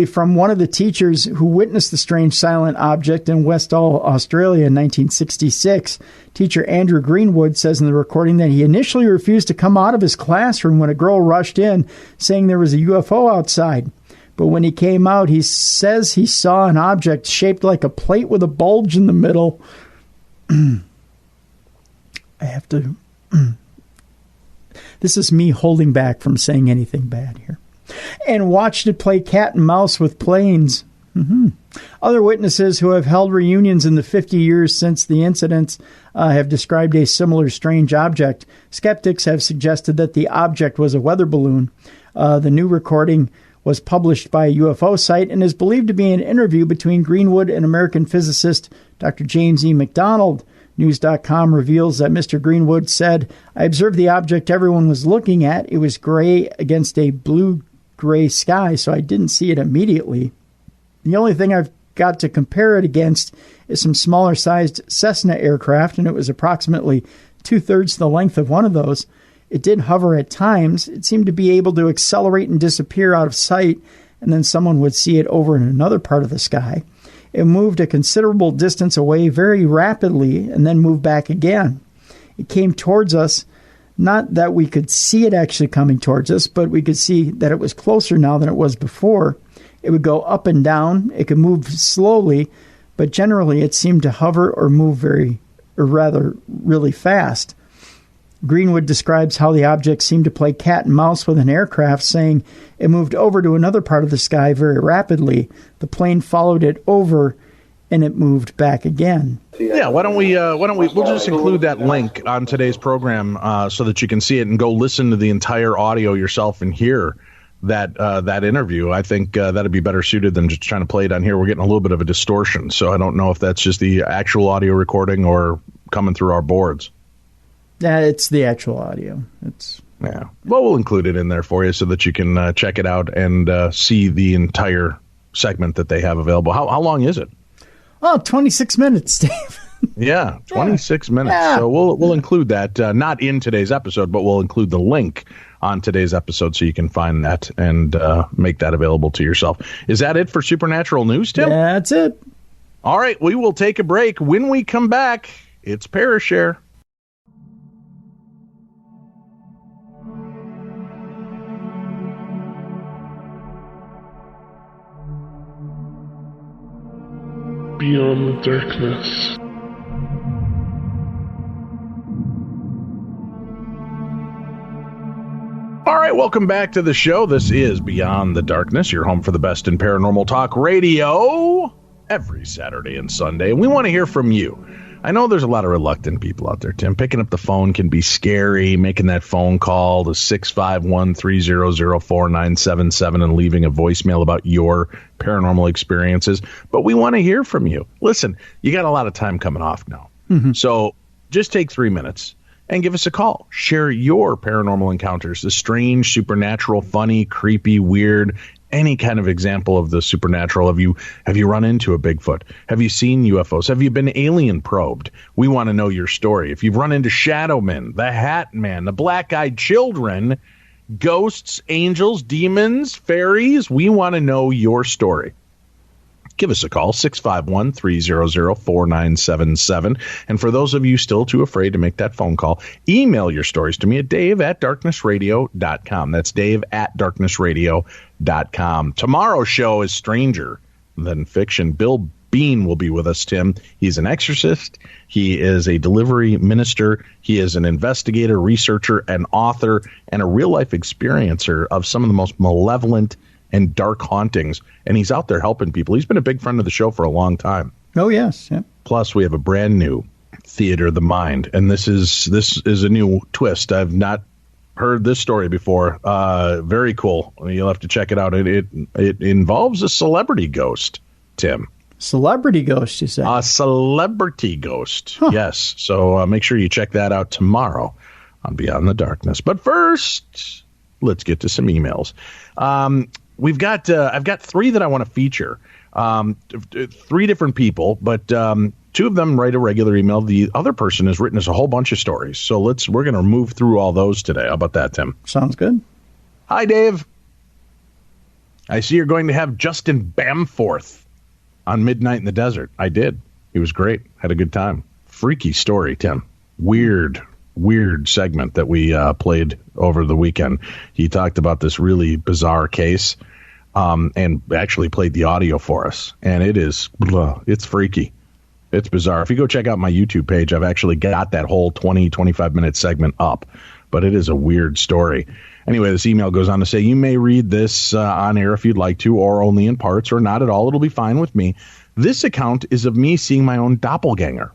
from one of the teachers who witnessed the strange silent object in Westall, Australia in 1966. Teacher Andrew Greenwood says in the recording that he initially refused to come out of his classroom when a girl rushed in saying there was a UFO outside. But when he came out, he says he saw an object shaped like a plate with a bulge in the middle. I have to... This is me holding back from saying anything bad here. And watched it play cat and mouse with planes. Other witnesses who have held reunions in the 50 years since the incidents have described a similar strange object. Skeptics have suggested that the object was a weather balloon. The new recording was published by a UFO site and is believed to be an interview between Greenwood and American physicist Dr. James E. McDonald. News.com reveals that Mr. Greenwood said, "I observed the object everyone was looking at. It was gray against a blue-gray sky, so I didn't see it immediately. The only thing I've got to compare it against is some smaller-sized Cessna aircraft, and it was approximately 2/3 the length of one of those. It did hover at times. It seemed to be able to accelerate and disappear out of sight, and then someone would see it over in another part of the sky. It moved a considerable distance away very rapidly and then moved back again. It came towards us, not that we could see it actually coming towards us, but we could see that it was closer now than it was before. It would go up and down. It could move slowly, but generally it seemed to hover or move really fast." Greenwood describes how the object seemed to play cat and mouse with an aircraft, saying it moved over to another part of the sky very rapidly. The plane followed it over, and it moved back again. Yeah, we'll just include that link on today's program so that you can see it and go listen to the entire audio yourself and hear that interview. I think that'd be better suited than just trying to play it on here. We're getting a little bit of a distortion, so I don't know if that's just the actual audio recording or coming through our boards. It's the actual audio. Yeah. Well, we'll include it in there for you so that you can check it out and see the entire segment that they have available. How long is it? Oh, 26 minutes, Dave. Yeah, 26 minutes. Yeah. So we'll include that, not in today's episode, but we'll include the link on today's episode so you can find that and make that available to yourself. Is that it for Supernatural News, Tim? Yeah, that's it. All right, we will take a break. When we come back, it's Parashare. Beyond the darkness. All right, welcome back to the show. This is Beyond the Darkness, your home for the best in paranormal talk radio. every Saturday and Sunday, and we want to hear from you. I know there's a lot of reluctant people out there, Tim. Picking up the phone can be scary, making that phone call to 651-300-4977 and leaving a voicemail about your paranormal experiences. But we want to hear from you. Listen, you got a lot of time coming off now. So just take 3 minutes and give us a call. Share your paranormal encounters, the strange, supernatural, funny, creepy, weird, any kind of example of the supernatural. Have you run into a Bigfoot? Have you seen UFOs? Have you been alien probed? We want to know your story. If you've run into Shadow Men, the Hat Man, the Black-Eyed Children, ghosts, angels, demons, fairies, we want to know your story. Give us a call, 651-300-4977. And for those of you still too afraid to make that phone call, email your stories to me at dave@darknessradio.com. That's dave@darknessradio.com. Tomorrow's show is stranger than fiction. Bill Bean will be with us, Tim. He's an exorcist. He is a delivery minister. He is an investigator, researcher, and author, and a real-life experiencer of some of the most malevolent and dark hauntings, and he's out there helping people. He's been a big friend of the show for a long time. Oh, yes. Yep. Plus, we have a brand new Theater of the Mind, and this is a new twist. I've not heard this story before. Very cool. You'll have to check it out. It involves a celebrity ghost, Tim. Celebrity ghost, you say? A celebrity ghost, yes. So make sure you check that out tomorrow on Beyond the Darkness. But first, let's get to some emails. I've got 3 that I want to feature. 3 different people, but 2 of them write a regular email. The other person has written us a whole bunch of stories. So we're going to move through all those today. How about that, Tim? Sounds good. Hi, Dave. I see you're going to have Justin Bamforth on Midnight in the Desert. I did. He was great. Had a good time. Freaky story, Tim. Weird segment that we played over the weekend. He talked about this really bizarre case and actually played the audio for us. And it's freaky. It's bizarre. If you go check out my YouTube page, I've actually got that whole 25-minute segment up. But it is a weird story. Anyway, this email goes on to say, you may read this on air if you'd like to, or only in parts, or not at all. It'll be fine with me. This account is of me seeing my own doppelganger.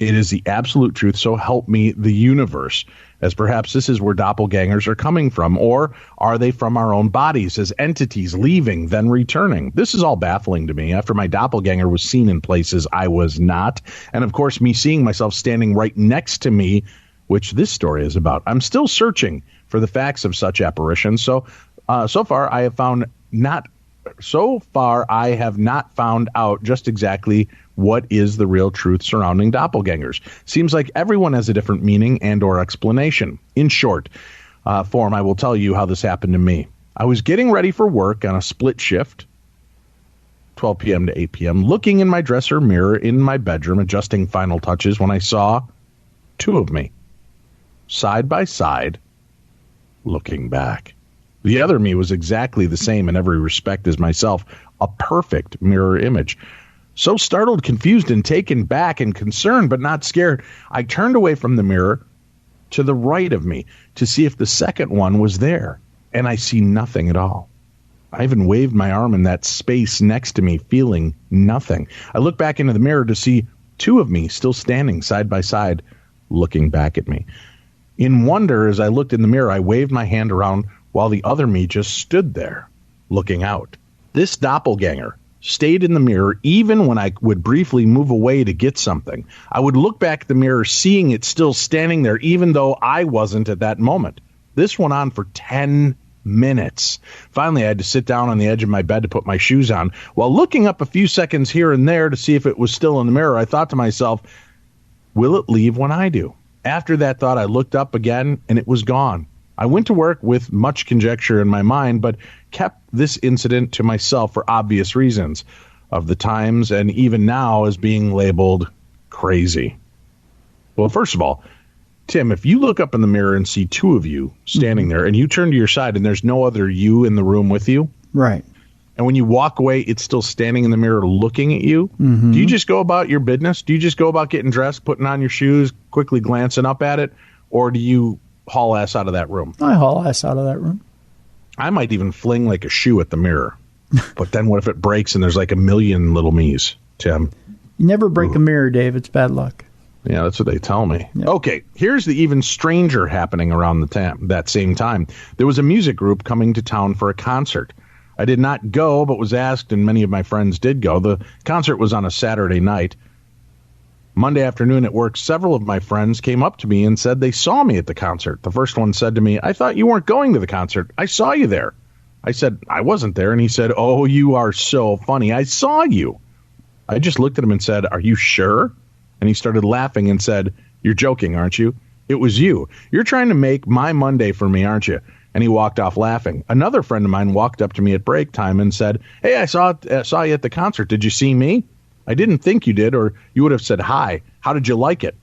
It is the absolute truth, so help me the universe, as perhaps this is where doppelgangers are coming from, or are they from our own bodies as entities leaving, then returning? This is all baffling to me after my doppelganger was seen in places I was not, and of course me seeing myself standing right next to me, which this story is about. I'm still searching for the facts of such apparitions, so far I have not found out just exactly what is the real truth surrounding doppelgangers. Seems like everyone has a different meaning and or explanation. In short form, I will tell you how this happened to me. I was getting ready for work on a split shift, 12 p.m. to 8 p.m., looking in my dresser mirror in my bedroom, adjusting final touches, when I saw 2 of me, side by side, looking back. The other me was exactly the same in every respect as myself, a perfect mirror image. So startled, confused, and taken back and concerned, but not scared, I turned away from the mirror to the right of me to see if the second one was there, and I see nothing at all. I even waved my arm in that space next to me, feeling nothing. I looked back into the mirror to see 2 of me still standing side by side, looking back at me. In wonder, as I looked in the mirror, I waved my hand around while the other me just stood there, looking out. This doppelganger stayed in the mirror even when I would briefly move away to get something. I would look back at the mirror, seeing it still standing there, even though I wasn't at that moment. This went on for 10 minutes. Finally, I had to sit down on the edge of my bed to put my shoes on. While looking up a few seconds here and there to see if it was still in the mirror, I thought to myself, will it leave when I do? After that thought, I looked up again, and it was gone. I went to work with much conjecture in my mind, but kept this incident to myself for obvious reasons of the times, and even now as being labeled crazy. Well, first of all, Tim, if you look up in the mirror and see 2 of you standing there, and you turn to your side and there's no other you in the room with you, right? And when you walk away, it's still standing in the mirror looking at you. Do you just go about your business? Do you just go about getting dressed, putting on your shoes, quickly glancing up at it? Or do you haul ass out of that room? I haul ass out of that room. I might even fling like a shoe at the mirror. But then what if it breaks and there's like a million little me's, Tim? You never break a mirror, Dave. It's bad luck. Yeah, that's what they tell me. Yep. Okay, here's the even stranger happening around that same time. There was a music group coming to town for a concert. I did not go, but was asked, and many of my friends did go. The concert was on a Saturday night. Monday afternoon at work, several of my friends came up to me and said they saw me at the concert. The first one said to me, "I thought you weren't going to the concert. I saw you there." I said, "I wasn't there." And he said, "Oh, you are so funny. I saw you." I just looked at him and said, "Are you sure?" And he started laughing and said, "You're joking, aren't you? It was you. You're trying to make my Monday for me, aren't you?" And he walked off laughing. Another friend of mine walked up to me at break time and said, "Hey, I saw you at the concert. Did you see me? I didn't think you did, or you would have said hi. How did you like it?"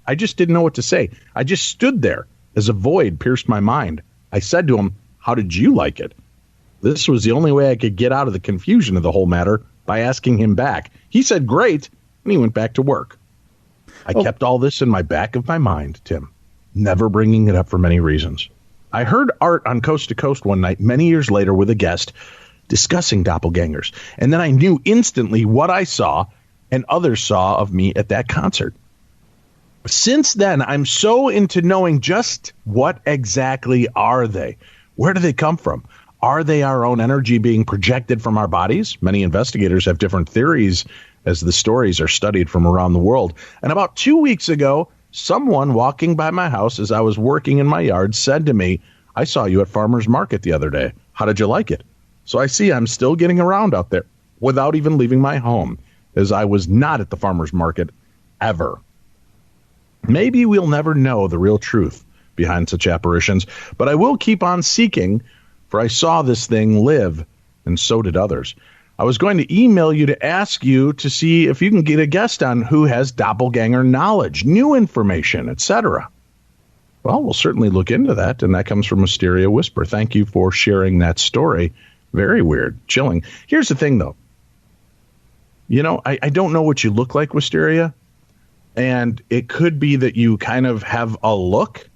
I just didn't know what to say. I just stood there as a void pierced my mind. I said to him, "How did you like it?" This was the only way I could get out of the confusion of the whole matter, by asking him back. He said, "Great," and he went back to work. I kept all this in my back of my mind, Tim, never bringing it up for many reasons. I heard Art on Coast to Coast one night, many years later, with a guest, discussing doppelgangers, and then I knew instantly what I saw and others saw of me at that concert. Since then, I'm so into knowing just what exactly are they? Where do they come from? Are they our own energy being projected from our bodies? Many investigators have different theories as the stories are studied from around the world. And about 2 weeks ago, someone walking by my house as I was working in my yard said to me, "I saw you at Farmer's Market the other day. How did you like it?" So I see I'm still getting around out there without even leaving my home, as I was not at the Farmer's Market ever. Maybe we'll never know the real truth behind such apparitions, but I will keep on seeking, for I saw this thing live, and so did others. I was going to email you to ask you to see if you can get a guest on who has doppelganger knowledge, new information, etc. Well, we'll certainly look into that, and that comes from Wisteria Whisper. Thank you for sharing that story. Very weird, chilling. Here's the thing, though. You know, I don't know what you look like, Wisteria, and it could be that you kind of have a look.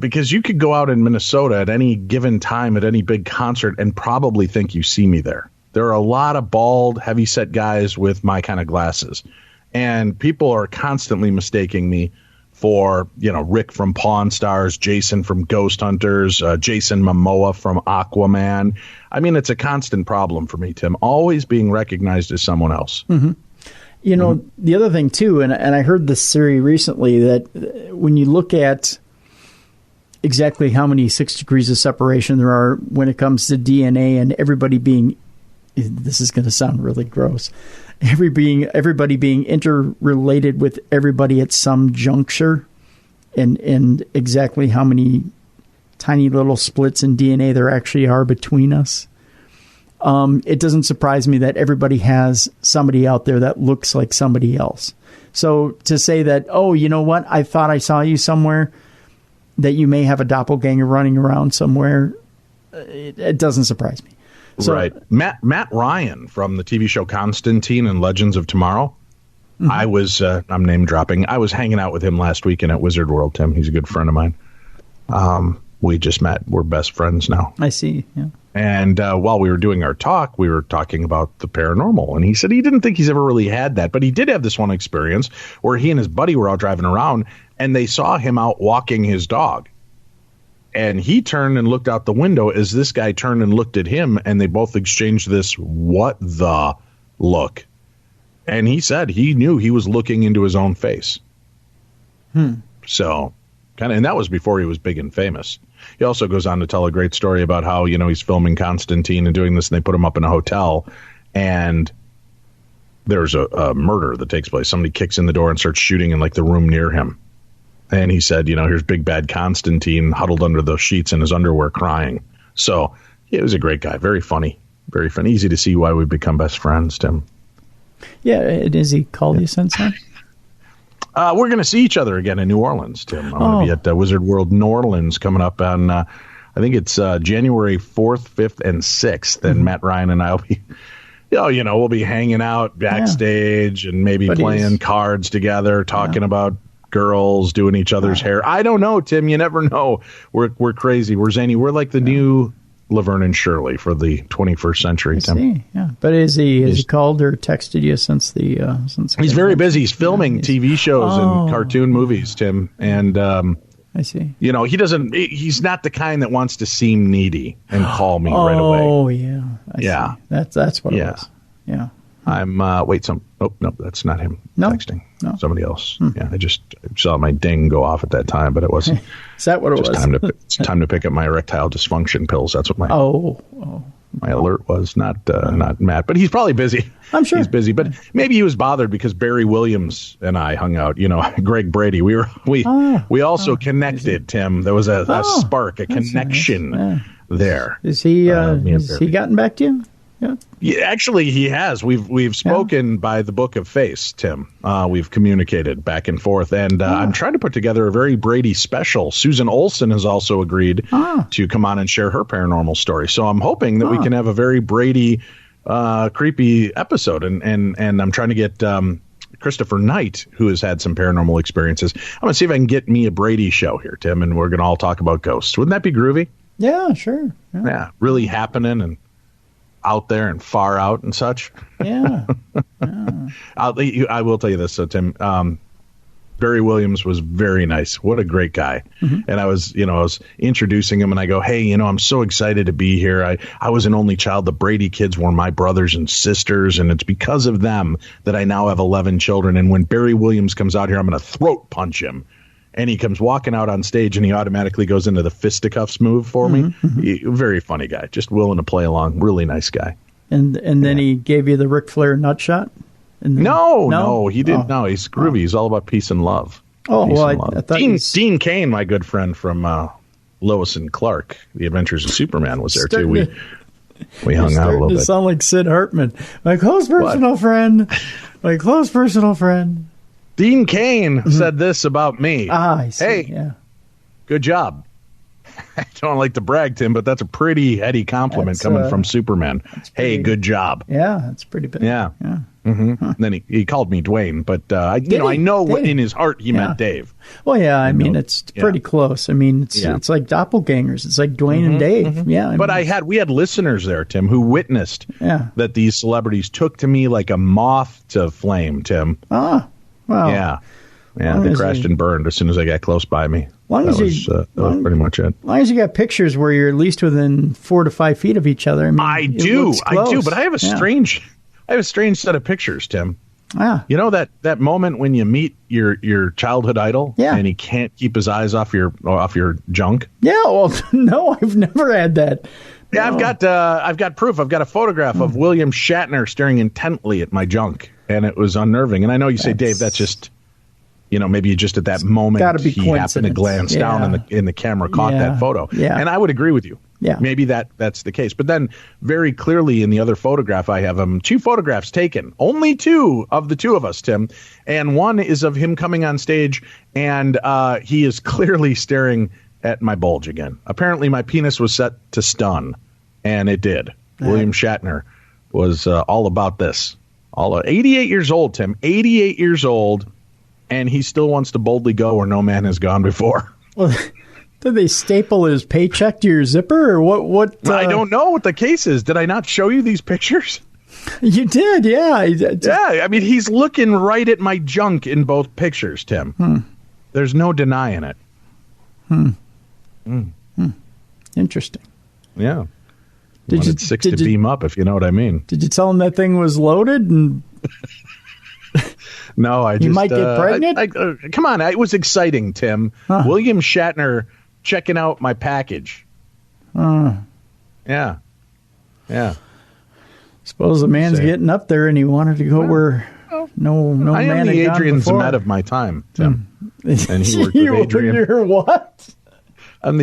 Because you could go out in Minnesota at any given time at any big concert and probably think you see me there. There are a lot of bald, heavy-set guys with my kind of glasses. And people are constantly mistaking me for, Rick from Pawn Stars, Jason from Ghost Hunters, Jason Momoa from Aquaman. I mean, it's a constant problem for me, Tim, always being recognized as someone else. Mm-hmm. The other thing, too, and I heard this theory recently, that when you look at exactly how many 6 degrees of separation there are when it comes to DNA, and everybody being, this is going to sound really gross, everybody being interrelated with everybody at some juncture, and exactly how many tiny little splits in DNA there actually are between us. It doesn't surprise me that everybody has somebody out there that looks like somebody else. So to say that, oh, you know what, I thought I saw you somewhere, that you may have a doppelganger running around somewhere, it doesn't surprise me. So, right. Matt Ryan from the TV show Constantine and Legends of Tomorrow. Mm-hmm. I was, I'm name dropping, I was hanging out with him last weekend at Wizard World, Tim. He's a good friend of mine. We just met. We're best friends now. I see, yeah. And while we were doing our talk, we were talking about the paranormal. And he said he didn't think he's ever really had that, but he did have this one experience where he and his buddy were out driving around, and they saw him out walking his dog. And he turned and looked out the window as this guy turned and looked at him, and they both exchanged this, "What the" look. And he said he knew he was looking into his own face. So, and that was before he was big and famous. He also goes on to tell a great story about how, he's filming Constantine and doing this, and they put him up in a hotel, and there's a murder that takes place. Somebody kicks in the door and starts shooting in the room near him. And he said, here's big bad Constantine huddled under those sheets in his underwear crying. So he was a great guy. Very funny. Very funny. Easy to see why we've become best friends, Tim. Yeah, it is. He called you since then? We're going to see each other again in New Orleans, Tim. I'm going to be at Wizard World New Orleans coming up on, I think it's January 4th, 5th, and 6th. And Matt Ryan and I will be, we'll be hanging out backstage and maybe playing cards together, talking about girls, doing each other's hair. I don't know, Tim. You never know. We're crazy. We're zany. We're like the new Laverne and Shirley for the 21st century. I see. Yeah, but has he called or texted you since the He's very busy. He's filming TV shows and cartoon movies, Tim, and I see. He doesn't. He's not the kind that wants to seem needy and call me right away. Oh yeah, I see. That's what it was. Yeah. I'm no, that's not him texting. No. Somebody else. Yeah, I just saw my ding go off at that time, but it wasn't. Is that what it was? It's time to pick up my erectile dysfunction pills. That's what my my alert was. Not Matt, but he's probably busy. I'm sure he's busy, but maybe he was bothered because Barry Williams and I hung out. Greg Brady. We also connected. Tim, there was a spark, a connection there. Is he? Has he gotten back to you? Yeah, actually, he has. We've spoken by the book of face, Tim. We've communicated back and forth, and I'm trying to put together a very Brady special. Susan Olson has also agreed to come on and share her paranormal story. So I'm hoping that we can have a very Brady, creepy episode, and I'm trying to get Christopher Knight, who has had some paranormal experiences. I'm going to see if I can get me a Brady show here, Tim, and we're going to all talk about ghosts. Wouldn't that be groovy? Yeah, sure. Yeah, really happening and out there and far out and such. Yeah. I will tell you this, so Tim, Barry Williams was very nice. What a great guy. Mm-hmm. And I was introducing him and I go, hey, I'm so excited to be here. I was an only child. The Brady kids were my brothers and sisters. And it's because of them that I now have 11 children. And when Barry Williams comes out here, I'm going to throat punch him. And he comes walking out on stage, and he automatically goes into the fisticuffs move for me. Mm-hmm. Very funny guy, just willing to play along. Really nice guy. And then he gave you the Ric Flair nut shot? No, he didn't. No, he's groovy. He's all about peace and love. Oh, peace well, I thought Dean Cain, my good friend from Lois and Clark, The Adventures of Superman, was there too. We hung out a little bit. You sound like Sid Hartman, my close personal friend. My close personal friend. Dean Cain said this about me. I see. Hey, good job. I don't like to brag, Tim, but that's a pretty heady compliment coming from Superman. Hey, good job. Yeah, that's pretty big. Yeah. Mm-hmm. Huh. And then he called me Dwayne, but I know what in his heart he meant Dave. Well, yeah, I mean, it's pretty close. I mean, it's like doppelgangers. It's like Dwayne and Dave. Mm-hmm. Yeah. But we had listeners there, Tim, who witnessed that these celebrities took to me like a moth to flame, Tim. Ah. Well, yeah, they crashed and burned as soon as they got close by me. That was pretty much it. As long as you got pictures where you're at least within 4 to 5 feet of each other. I do, but I have a strange set of pictures, Tim. You know that moment when you meet your childhood idol, and he can't keep his eyes off your junk. Yeah, well, no, I've never had that. Yeah, no. I've got proof. I've got a photograph of William Shatner staring intently at my junk. And it was unnerving. And I know you say, Dave, that's just, maybe just at that moment he happened to glance down and the camera caught that photo. Yeah. And I would agree with you. Yeah. Maybe that's the case. But then very clearly in the other photograph, I have 2 photographs taken. Only 2 of the 2 of us, Tim. And one is of him coming on stage, and he is clearly staring at my bulge again. Apparently my penis was set to stun, and it did. William Shatner was all about this. 88 years old, Tim. 88 years old, and he still wants to boldly go where no man has gone before. Well, did they staple his paycheck to your zipper, or what? I don't know what the case is. Did I not show you these pictures? You did, yeah. Yeah, I mean, he's looking right at my junk in both pictures, Tim. There's no denying it. Interesting. Yeah. Wanted 6 to beam up, if you know what I mean. Did you tell him that thing was loaded? And no, I just... You might get pregnant? Come on, it was exciting, Tim. Huh. William Shatner checking out my package. Yeah. Suppose the man's getting up there and he wanted to go where no man had gone before. I am the Adrian Zemed of my time, Tim. And he worked with Adrian. You're what? I'm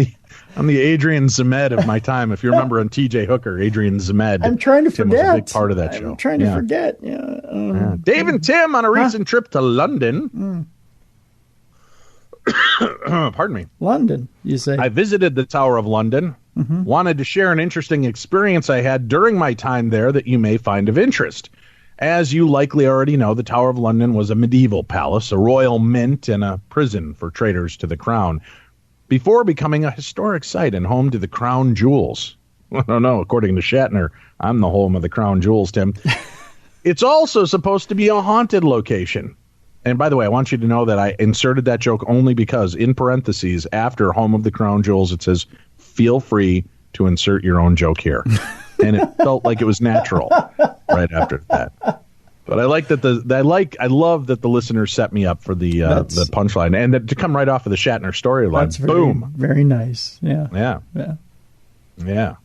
the Adrian Zemed of my time. If you remember on TJ Hooker, Adrian Zemed. I'm trying to forget. Was a big part of that show. I'm trying to forget. Yeah. Dave and Tim on a recent trip to London. Pardon me. London, you say? I visited the Tower of London. Mm-hmm. Wanted to share an interesting experience I had during my time there that you may find of interest. As you likely already know, the Tower of London was a medieval palace, a royal mint, and a prison for traitors to the crown, before becoming a historic site and home to the crown jewels. I don't know. According to Shatner, I'm the home of the crown jewels, Tim. It's also supposed to be a haunted location. And by the way, I want you to know that I inserted that joke only because in parentheses, after home of the crown jewels, it says, feel free to insert your own joke here. And it felt like it was natural right after that. But I like that I love that the listeners set me up for the punchline, and that to come right off of the Shatner storyline. Boom. Very nice. Yeah. Yeah. Yeah. Yeah.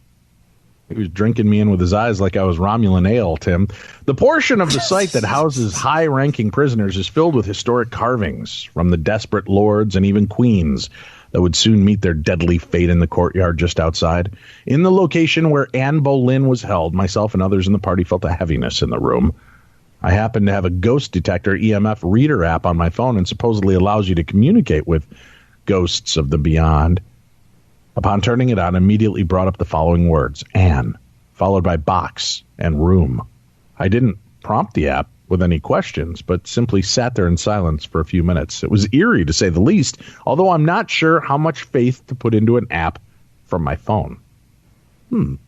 He was drinking me in with his eyes like I was Romulan ale, Tim. The portion of the site that houses high-ranking prisoners is filled with historic carvings from the desperate lords and even queens that would soon meet their deadly fate in the courtyard just outside. In the location where Anne Boleyn was held, myself and others in the party felt a heaviness in the room. I happen to have a ghost detector EMF reader app on my phone and supposedly allows you to communicate with ghosts of the beyond. Upon turning it on, immediately brought up the following words, Anne, followed by box and room. I didn't prompt the app with any questions, but simply sat there in silence for a few minutes. It was eerie, to say the least, although I'm not sure how much faith to put into an app from my phone. You're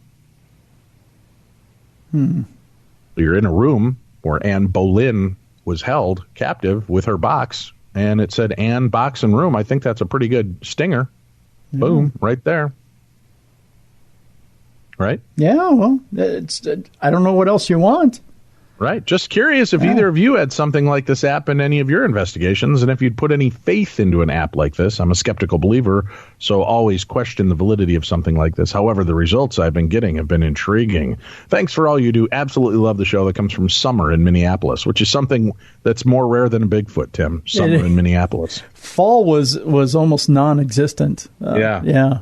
in a room where Anne Boleyn was held captive with her box, and it said Anne, box, and room. I think that's a pretty good stinger. Yeah. Boom, right there. Right? Yeah, well, I don't know what else you want. Right. Just curious if either of you had something like this app in any of your investigations, and if you'd put any faith into an app like this. I'm a skeptical believer, so always question the validity of something like this. However, the results I've been getting have been intriguing. Thanks for all you do. Absolutely love the show. That comes from Summer in Minneapolis, which is something that's more rare than a Bigfoot, Tim. Summer in Minneapolis. Fall was almost non-existent. Yeah.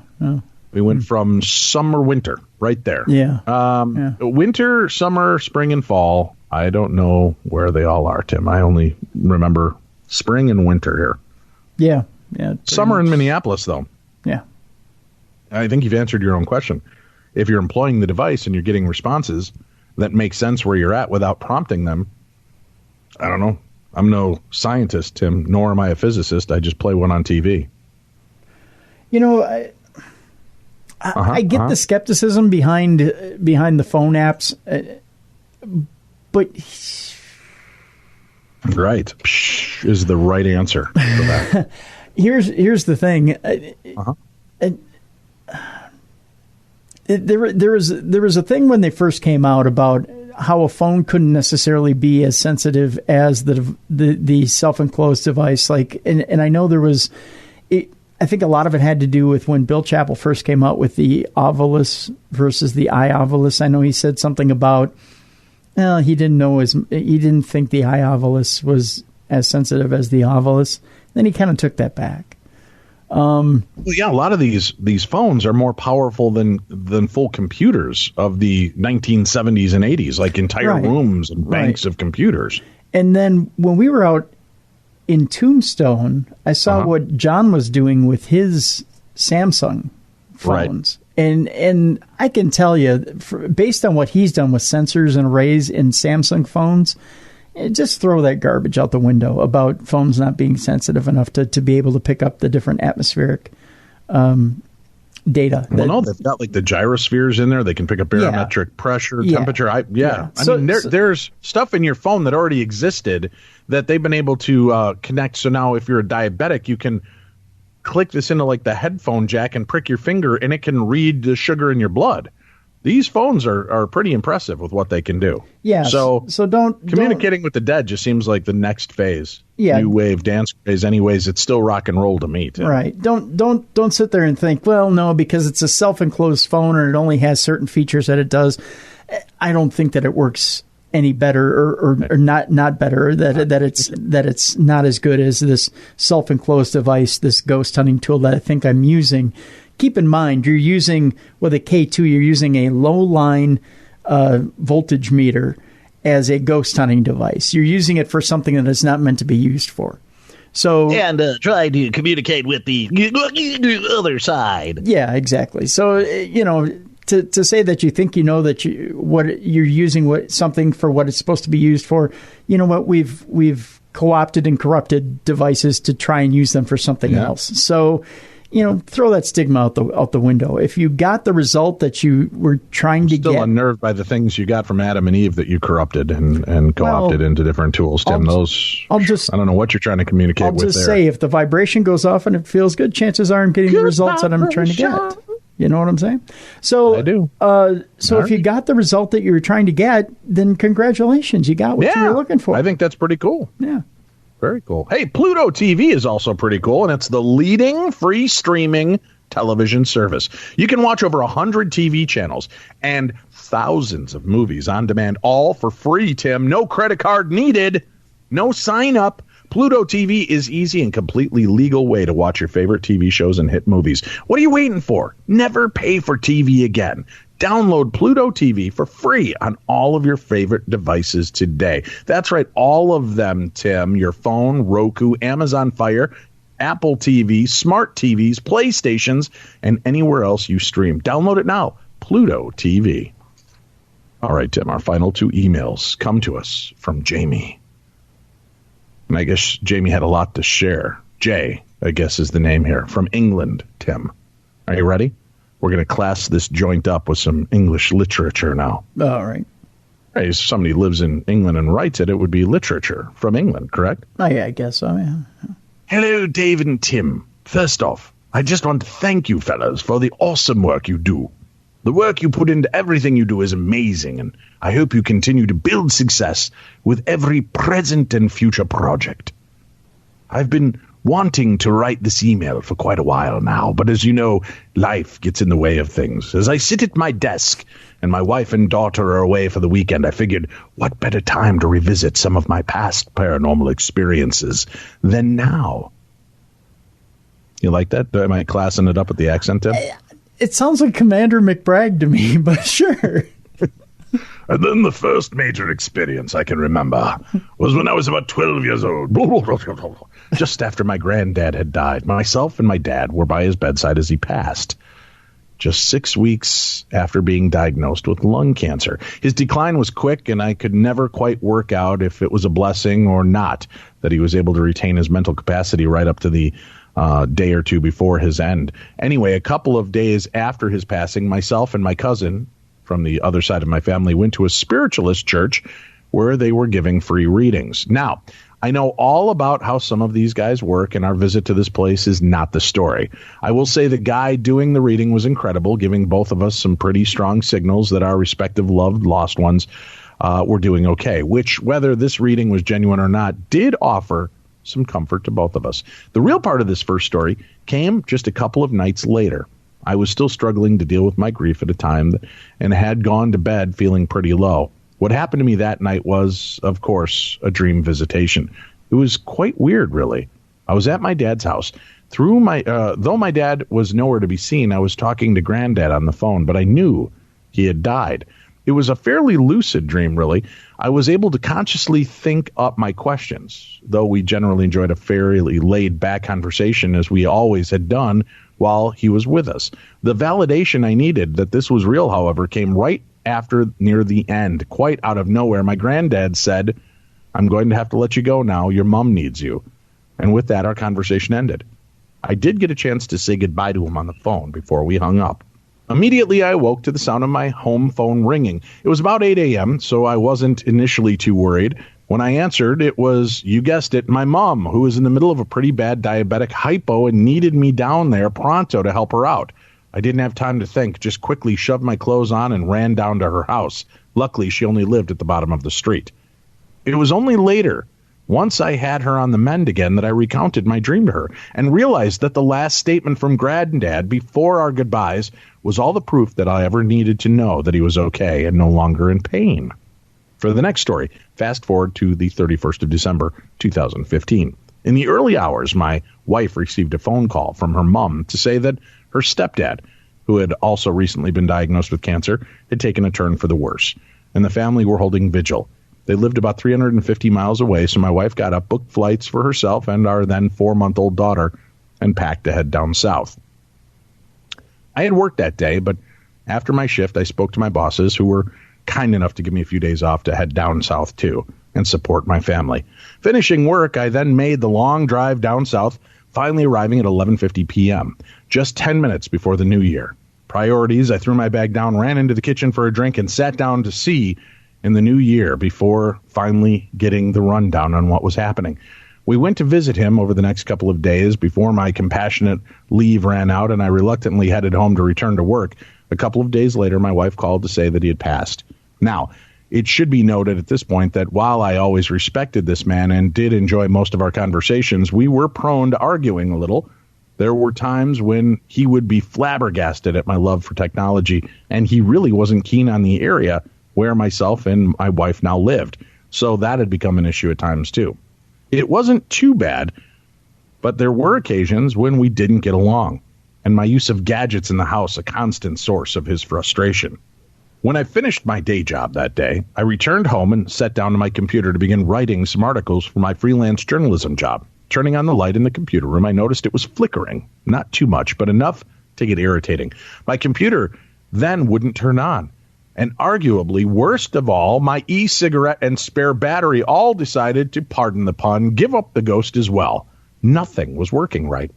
We went from summer, winter, right there. Yeah. Winter, summer, spring, and fall. I don't know where they all are, Tim. I only remember spring and winter here. Yeah. Summer in Minneapolis, though. Yeah. I think you've answered your own question. If you're employing the device and you're getting responses that make sense where you're at without prompting them, I don't know. I'm no scientist, Tim, nor am I a physicist. I just play one on TV. You know, I get the skepticism behind the phone apps, but right is the right answer for that. Here's the thing. There was a thing when they first came out about how a phone couldn't necessarily be as sensitive as the self-enclosed device. And I know there was. I think a lot of it had to do with when Bill Chappell first came out with the Ovilus versus the iOvilus. I know he said something about he didn't think the iOvilus was as sensitive as the Ovilus. Then he kind of took that back. Well, yeah, a lot of these phones are more powerful than full computers of the 1970s and 80s, like entire rooms and banks of computers. And then when we were out in Tombstone, I saw what John was doing with his Samsung phones. Right. And I can tell you, based on what he's done with sensors and arrays in Samsung phones, just throw that garbage out the window about phones not being sensitive enough to be able to pick up the different atmospheric data. Well, no, they've got like the gyrospheres in there. They can pick up barometric pressure, temperature. I mean, there's stuff in your phone that already existed that they've been able to connect. So now if you're a diabetic, you can click this into like the headphone jack and prick your finger, and it can read the sugar in your blood. These phones are pretty impressive with what they can do. Yeah. So communicating with the dead just seems like the next phase. Yeah. New wave dance craze. Anyways, it's still rock and roll to me, Tim. Right. Don't sit there and think, well, no, because it's a self-enclosed phone and it only has certain features that it does. I don't think that it works any better or not better, that it's not as good as this self-enclosed device, this ghost hunting tool that I think I'm using. Keep in mind, you're using, with a K2, you're using a low-line voltage meter as a ghost hunting device. You're using it for something that it's not meant to be used for. So try to communicate with the other side. Yeah, exactly. So, to say that you think that what you're using something for what it's supposed to be used for, you know what, we've co-opted and corrupted devices to try and use them for something else. So, throw that stigma out the window. If you got the result that you were trying to get, still unnerved by the things you got from Adam and Eve that you corrupted and co-opted into different tools, Tim. I don't know what you're trying to communicate with there. I'll just say, if the vibration goes off and it feels good, chances are I'm getting the results that I'm trying to get. You know what I'm saying? So I do. If you got the result that you were trying to get, then congratulations, you got what you were looking for. I think that's pretty cool. Yeah. Very cool. Hey, Pluto TV is also pretty cool, and it's the leading free streaming television service. You can watch over 100 TV channels and thousands of movies on demand, all for free, Tim. No credit card needed. No sign up. Pluto TV is easy and completely legal way to watch your favorite TV shows and hit movies. What are you waiting for? Never pay for TV again. Download Pluto TV for free on all of your favorite devices today. That's right, all of them, Tim. Your phone, Roku, Amazon Fire, Apple TV, smart TVs, PlayStations, and anywhere else you stream. Download it now. Pluto TV. All right, Tim, our final 2 emails come to us from Jamie. And I guess Jamie had a lot to share. Jay, I guess, is the name here. From England, Tim. Are you ready? We're going to class this joint up with some English literature now. All right. Hey, if somebody lives in England and writes it, it would be literature from England, correct? Oh, yeah, I guess so, yeah. Hello, Dave and Tim. First off, I just want to thank you fellas for the awesome work you do. The work you put into everything you do is amazing, and I hope you continue to build success with every present and future project. I've been wanting to write this email for quite a while now, but as you know, life gets in the way of things. As I sit at my desk and my wife and daughter are away for the weekend, I figured, what better time to revisit some of my past paranormal experiences than now? You like that? Am I classing it up with the accent, Tim? It sounds like Commander McBride to me, but sure. And then the first major experience I can remember was when I was about 12 years old. Just after my granddad had died. Myself and my dad were by his bedside as he passed. Just 6 weeks after being diagnosed with lung cancer. His decline was quick, and I could never quite work out if it was a blessing or not that he was able to retain his mental capacity right up to the day or two before his end. Anyway, a couple of days after his passing, myself and my cousin from the other side of my family went to a spiritualist church where they were giving free readings. Now, I know all about how some of these guys work, and our visit to this place is not the story. I will say the guy doing the reading was incredible, giving both of us some pretty strong signals that our respective loved lost ones were doing okay, which, whether this reading was genuine or not, did offer some comfort to both of us. The real part of this first story came just a couple of nights later. I was still struggling to deal with my grief at a time and had gone to bed feeling pretty low. What happened to me that night was, of course, a dream visitation. It was quite weird, really. I was at my dad's house. Though my dad was nowhere to be seen, I was talking to Granddad on the phone, but I knew he had died. It was a fairly lucid dream, really. I was able to consciously think up my questions, though we generally enjoyed a fairly laid-back conversation, as we always had done while he was with us. The validation I needed that this was real, however, came right after, near the end, quite out of nowhere. My granddad said, "I'm going to have to let you go now. Your mom needs you." And with that, our conversation ended. I did get a chance to say goodbye to him on the phone before we hung up. Immediately, I awoke to the sound of my home phone ringing. It was about 8 a.m., so I wasn't initially too worried. When I answered, it was, you guessed it, my mom, who was in the middle of a pretty bad diabetic hypo and needed me down there pronto to help her out. I didn't have time to think, just quickly shoved my clothes on and ran down to her house. Luckily, she only lived at the bottom of the street. It was only later, once I had her on the mend again, that I recounted my dream to her and realized that the last statement from Granddad before our goodbyes was all the proof that I ever needed to know that he was okay and no longer in pain. For the next story, fast forward to the 31st of December, 2015. In the early hours, my wife received a phone call from her mom to say that her stepdad, who had also recently been diagnosed with cancer, had taken a turn for the worse, and the family were holding vigil. They lived about 350 miles away, so my wife got up, booked flights for herself and our then 4-month-old daughter, and packed to head down south. I had worked that day, but after my shift, I spoke to my bosses, who were kind enough to give me a few days off to head down south, too, and support my family. Finishing work, I then made the long drive down south, finally arriving at 11:50 p.m., just 10 minutes before the new year. Priorities, I threw my bag down, ran into the kitchen for a drink, and sat down to see in the new year before finally getting the rundown on what was happening. We went to visit him over the next couple of days before my compassionate leave ran out, and I reluctantly headed home to return to work. A couple of days later, my wife called to say that he had passed. Now, it should be noted at this point that while I always respected this man and did enjoy most of our conversations, we were prone to arguing a little. There were times when he would be flabbergasted at my love for technology, and he really wasn't keen on the area where myself and my wife now lived. So that had become an issue at times, too. It wasn't too bad, but there were occasions when we didn't get along, and my use of gadgets in the house a constant source of his frustration. When I finished my day job that day, I returned home and sat down to my computer to begin writing some articles for my freelance journalism job. Turning on the light in the computer room, I noticed it was flickering. Not too much, but enough to get irritating. My computer then wouldn't turn on. And arguably, worst of all, my e-cigarette and spare battery all decided to, pardon the pun, give up the ghost as well. Nothing was working right.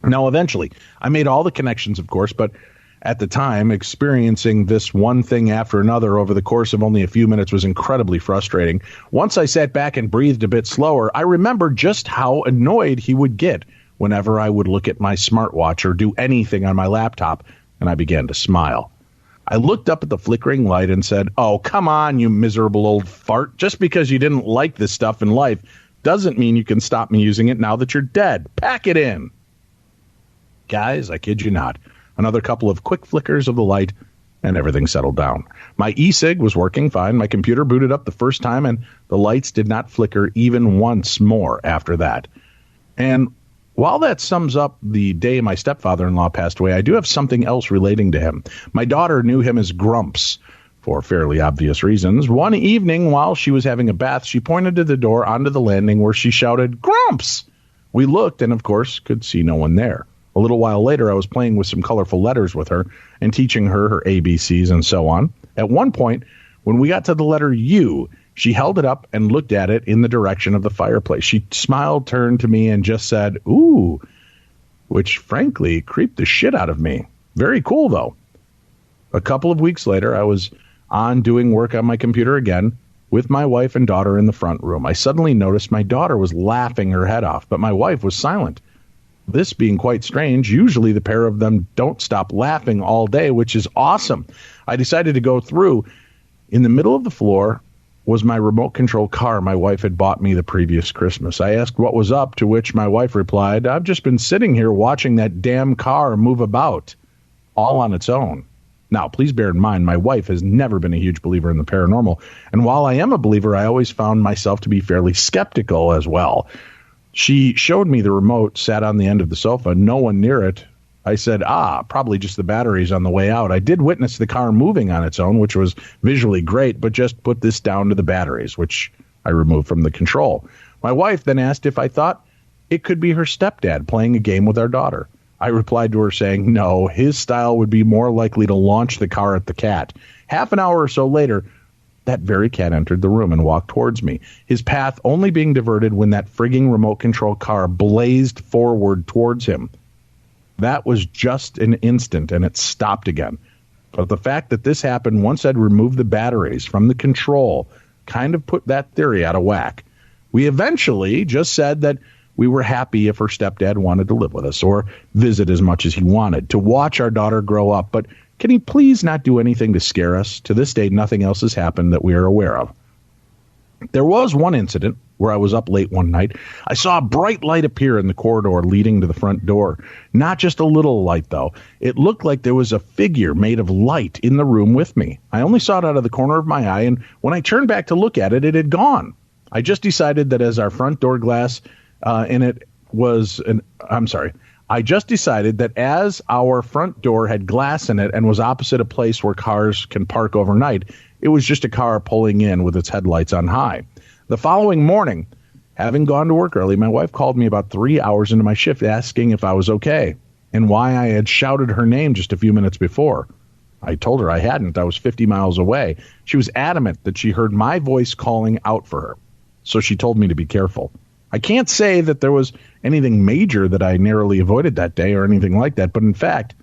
Now, eventually, I made all the connections, of course, but at the time, experiencing this one thing after another over the course of only a few minutes was incredibly frustrating. Once I sat back and breathed a bit slower, I remembered just how annoyed he would get whenever I would look at my smartwatch or do anything on my laptop, and I began to smile. I looked up at the flickering light and said, "Oh, come on, you miserable old fart. Just because you didn't like this stuff in life doesn't mean you can stop me using it now that you're dead. Pack it in." Guys, I kid you not. Another couple of quick flickers of the light, and everything settled down. My e-cig was working fine. My computer booted up the first time, and the lights did not flicker even once more after that. And while that sums up the day my stepfather-in-law passed away, I do have something else relating to him. My daughter knew him as Grumps, for fairly obvious reasons. One evening, while she was having a bath, she pointed to the door onto the landing where she shouted, "Grumps!" We looked and, of course, could see no one there. A little while later, I was playing with some colorful letters with her and teaching her her ABCs and so on. At one point, when we got to the letter U, she held it up and looked at it in the direction of the fireplace. She smiled, turned to me, and just said, "Ooh," which frankly creeped the shit out of me. Very cool, though. A couple of weeks later, I was on doing work on my computer again with my wife and daughter in the front room. I suddenly noticed my daughter was laughing her head off, but my wife was silent. This being quite strange, usually the pair of them don't stop laughing all day, which is awesome. I decided to go through. In the middle of the floor was my remote control car my wife had bought me the previous Christmas. I asked what was up, to which my wife replied, "I've just been sitting here watching that damn car move about, all on its own." Now, please bear in mind, my wife has never been a huge believer in the paranormal, and while I am a believer, I always found myself to be fairly skeptical as well. She showed me the remote, sat on the end of the sofa, no one near it. I said, probably just the batteries on the way out. I did witness the car moving on its own, which was visually great, but just put this down to the batteries, which I removed from the control. My wife then asked if I thought it could be her stepdad playing a game with our daughter. I replied to her saying, no, his style would be more likely to launch the car at the cat. Half an hour or so later, that very cat entered the room and walked towards me, his path only being diverted when that frigging remote control car blazed forward towards him. That was just an instant, and it stopped again. But the fact that this happened once I'd removed the batteries from the control kind of put that theory out of whack. We eventually just said that we were happy if her stepdad wanted to live with us or visit as much as he wanted, to watch our daughter grow up, but can he please not do anything to scare us? To this day, nothing else has happened that we are aware of. There was one incident where I was up late one night. I saw a bright light appear in the corridor leading to the front door. Not just a little light, though. It looked like there was a figure made of light in the room with me. I only saw it out of the corner of my eye, and when I turned back to look at it, it had gone. I just decided that as our front door glass I just decided that as our front door had glass in it and was opposite a place where cars can park overnight, it was just a car pulling in with its headlights on high. The following morning, having gone to work early, my wife called me about 3 hours into my shift asking if I was okay and why I had shouted her name just a few minutes before. I told her I hadn't. I was 50 miles away. She was adamant that she heard my voice calling out for her, so she told me to be careful. I can't say that there was anything major that I narrowly avoided that day or anything like that, but in fact,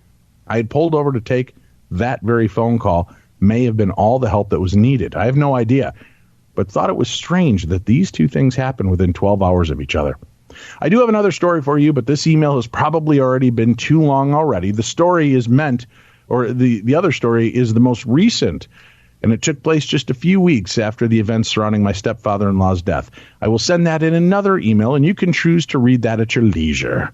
I had pulled over to take that very phone call. May have been all the help that was needed. I have no idea, but thought it was strange that these two things happened within 12 hours of each other. I do have another story for you, but this email has probably already been too long already. The story is meant, or the other story is the most recent, and it took place just a few weeks after the events surrounding my stepfather-in-law's death. I will send that in another email, and you can choose to read that at your leisure.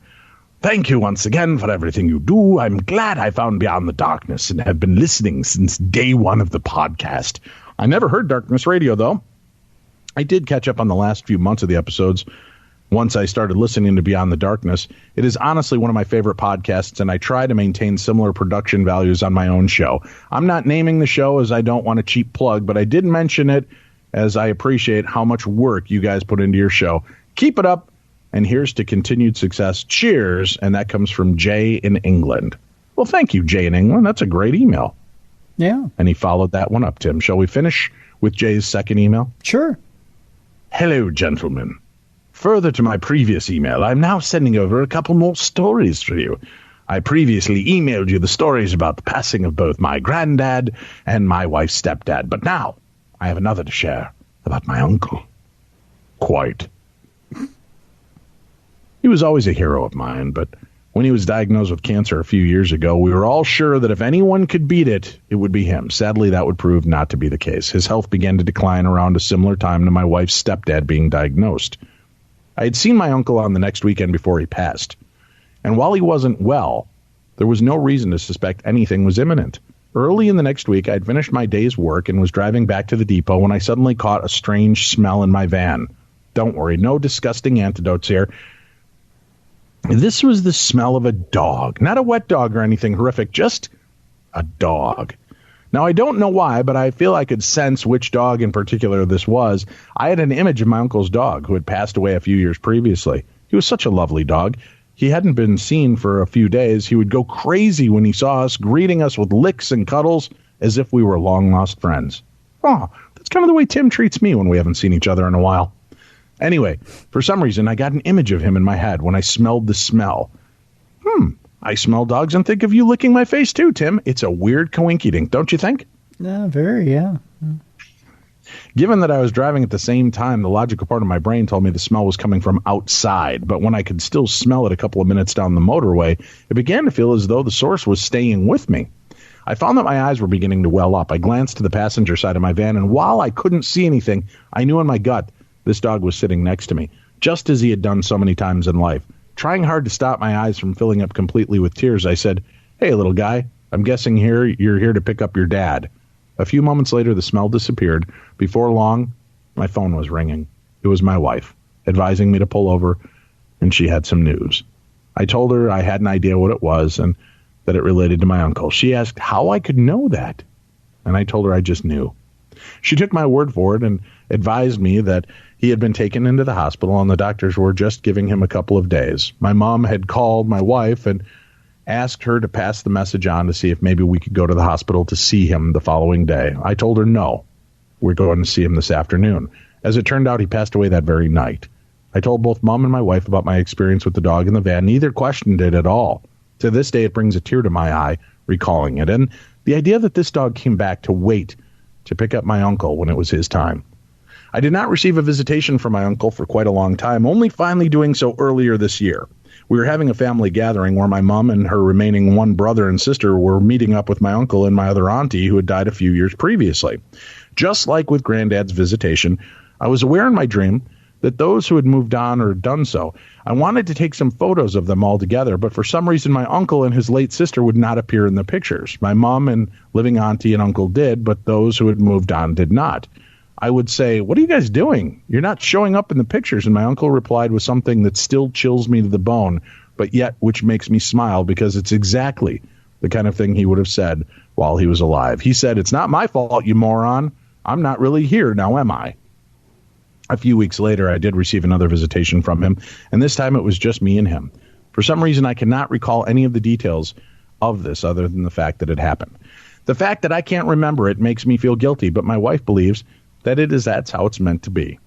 Thank you once again for everything you do. I'm glad I found Beyond the Darkness and have been listening since day one of the podcast. I never heard Darkness Radio, though. I did catch up on the last few months of the episodes once I started listening to Beyond the Darkness. It is honestly one of my favorite podcasts, and I try to maintain similar production values on my own show. I'm not naming the show as I don't want a cheap plug, but I did mention it as I appreciate how much work you guys put into your show. Keep it up, and here's to continued success. Cheers, and that comes from Jay in England. Well, thank you, Jay in England. That's a great email. Yeah. And he followed that one up, Tim. Shall we finish with Jay's second email? Sure. Hello, gentlemen. Further to my previous email, I'm now sending over a couple more stories for you. I previously emailed you the stories about the passing of both my granddad and my wife's stepdad, but now I have another to share about my uncle. Quite. He was always a hero of mine, but when he was diagnosed with cancer a few years ago, we were all sure that if anyone could beat it, it would be him. Sadly, that would prove not to be the case. His health began to decline around a similar time to my wife's stepdad being diagnosed. I had seen my uncle on the next weekend before he passed, and while he wasn't well, there was no reason to suspect anything was imminent. Early in the next week, I'd finished my day's work and was driving back to the depot when I suddenly caught a strange smell in my van. Don't worry, no disgusting antidotes here. This was the smell of a dog, not a wet dog or anything horrific, just a dog. Now, I don't know why, but I feel I could sense which dog in particular this was. I had an image of my uncle's dog, who had passed away a few years previously. He was such a lovely dog. He hadn't been seen for a few days. He would go crazy when he saw us, greeting us with licks and cuddles as if we were long-lost friends. Oh, that's kind of the way Tim treats me when we haven't seen each other in a while. Anyway, for some reason, I got an image of him in my head when I smelled the smell. I smell dogs and think of you licking my face too, Tim. It's a weird coinkydink, don't you think? Very, yeah. Given that I was driving at the same time, the logical part of my brain told me the smell was coming from outside, but when I could still smell it a couple of minutes down the motorway, it began to feel as though the source was staying with me. I found that my eyes were beginning to well up. I glanced to the passenger side of my van, and while I couldn't see anything, I knew in my gut this dog was sitting next to me, just as he had done so many times in life. Trying hard to stop my eyes from filling up completely with tears, I said, "Hey, little guy, I'm guessing you're here to pick up your dad." A few moments later, the smell disappeared. Before long, my phone was ringing. It was my wife, advising me to pull over, and she had some news. I told her I had an idea what it was and that it related to my uncle. She asked how I could know that, and I told her I just knew. She took my word for it and advised me that he had been taken into the hospital and the doctors were just giving him a couple of days. My mom had called my wife and asked her to pass the message on to see if maybe we could go to the hospital to see him the following day. I told her no, we're going to see him this afternoon. As it turned out, he passed away that very night. I told both Mom and my wife about my experience with the dog in the van. Neither questioned it at all. To this day, it brings a tear to my eye, recalling it. And the idea that this dog came back to wait to pick up my uncle when it was his time. I did not receive a visitation from my uncle for quite a long time, only finally doing so earlier this year. We were having a family gathering where my mom and her remaining one brother and sister were meeting up with my uncle and my other auntie who had died a few years previously. Just like with Granddad's visitation, I was aware in my dream that those who had moved on or done so, I wanted to take some photos of them all together, but for some reason my uncle and his late sister would not appear in the pictures. My mom and living auntie and uncle did, but those who had moved on did not. I would say, "What are you guys doing? You're not showing up in the pictures." And my uncle replied with something that still chills me to the bone, but yet which makes me smile because it's exactly the kind of thing he would have said while he was alive. He said, "It's not my fault, you moron. I'm not really here now, am I?" A few weeks later, I did receive another visitation from him, and this time it was just me and him. For some reason, I cannot recall any of the details of this other than the fact that it happened. The fact that I can't remember it makes me feel guilty, but my wife believes that that's how it's meant to be.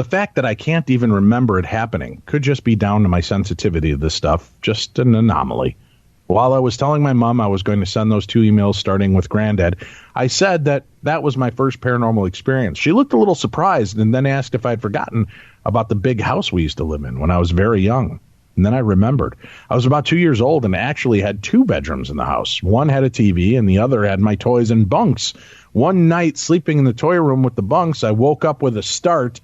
the fact that I can't even remember it happening could just be down to my sensitivity to this stuff, just an anomaly. While I was telling my mom I was going to send those 2 emails starting with Granddad, I said that was my first paranormal experience. She looked a little surprised and then asked if I'd forgotten about the big house we used to live in when I was very young. And then I remembered. I was about 2 years old and actually had 2 bedrooms in the house. One had a TV and the other had my toys and bunks. One night, sleeping in the toy room with the bunks, I woke up with a start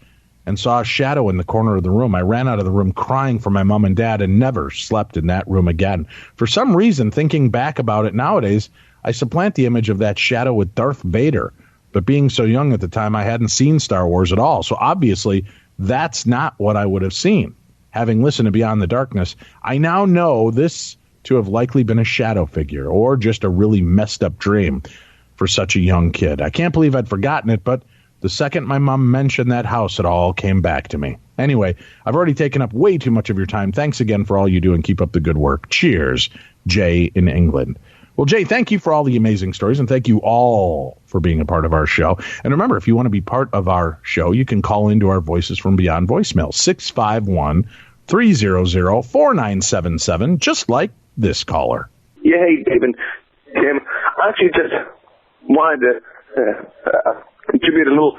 and saw a shadow in the corner of the room. I ran out of the room crying for my mom and dad and never slept in that room again. For some reason, thinking back about it nowadays, I supplant the image of that shadow with Darth Vader. But being so young at the time, I hadn't seen Star Wars at all. So obviously, that's not what I would have seen. Having listened to Beyond the Darkness, I now know this to have likely been a shadow figure or just a really messed up dream for such a young kid. I can't believe I'd forgotten it, but the second my mom mentioned that house, it all came back to me. Anyway, I've already taken up way too much of your time. Thanks again for all you do and keep up the good work. Cheers, Jay in England. Well, Jay, thank you for all the amazing stories, and thank you all for being a part of our show. And remember, if you want to be part of our show, you can call into our Voices from Beyond voicemail, 651-300-4977, just like this caller. Yeah, hey, David. Tim, I actually just wanted to contribute a little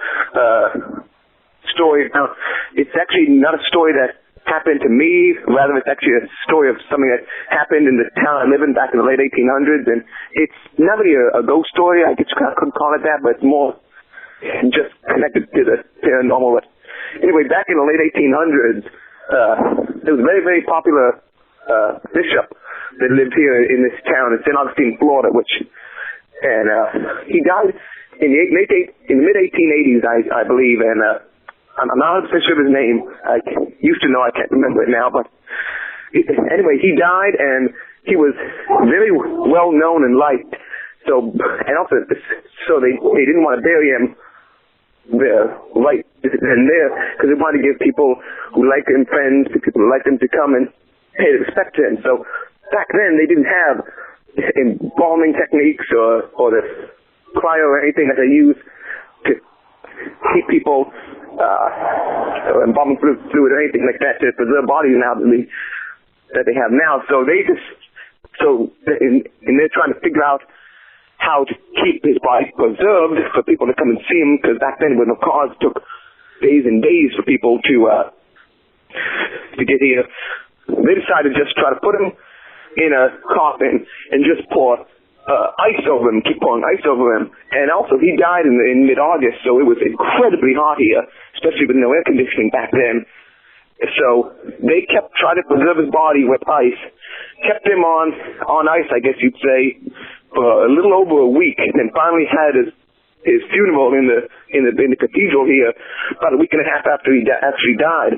story. Now, it's actually not a story that happened to me. Rather, it's actually a story of something that happened in the town I live in back in the late 1800s. And it's not really a ghost story. I guess I couldn't call it that, but it's more just connected to the paranormal. But anyway, back in the late 1800s, there was a very, very popular bishop that lived here in this town in St. Augustine, Florida, and he died in the mid-1880s, I believe, and I'm not 100% sure of his name. I used to know, I can't remember it now, but anyway, he died, and he was very well known and liked. So they didn't want to bury him right then and there, because they wanted to give people who liked him, friends, people who liked him, to come and pay respect to him. So back then, they didn't have embalming techniques or the cryo or anything that they use to keep people, or embalming fluid or anything like that to preserve bodies now that they have now. So they're trying to figure out how to keep his body preserved for people to come and see him, because back then when the cars took days and days for people to get here, they decided to just try to put him in a coffin and just pour ice over him, keep pouring ice over him. And also, he died in mid-August, so it was incredibly hot here, especially with no air conditioning back then. So they kept trying to preserve his body with ice, kept him on ice, I guess you'd say, for a little over a week, and then finally had his funeral in the cathedral here about a week and a half after he actually died.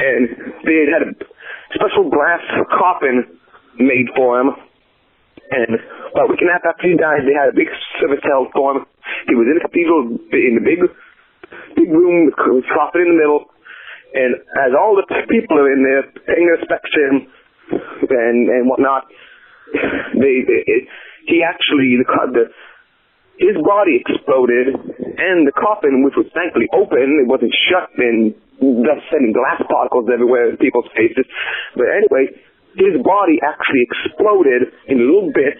And they had a special glass coffin made for him. And about a week and a half after he died, they had a big service held for him. He was in the cathedral in the big room with his coffin in the middle. And as all the people are in there paying their respects to him and whatnot, his body exploded, and the coffin, which was thankfully open, it wasn't shut, and thus sending glass particles everywhere in people's faces. But anyway, his body actually exploded in little bits,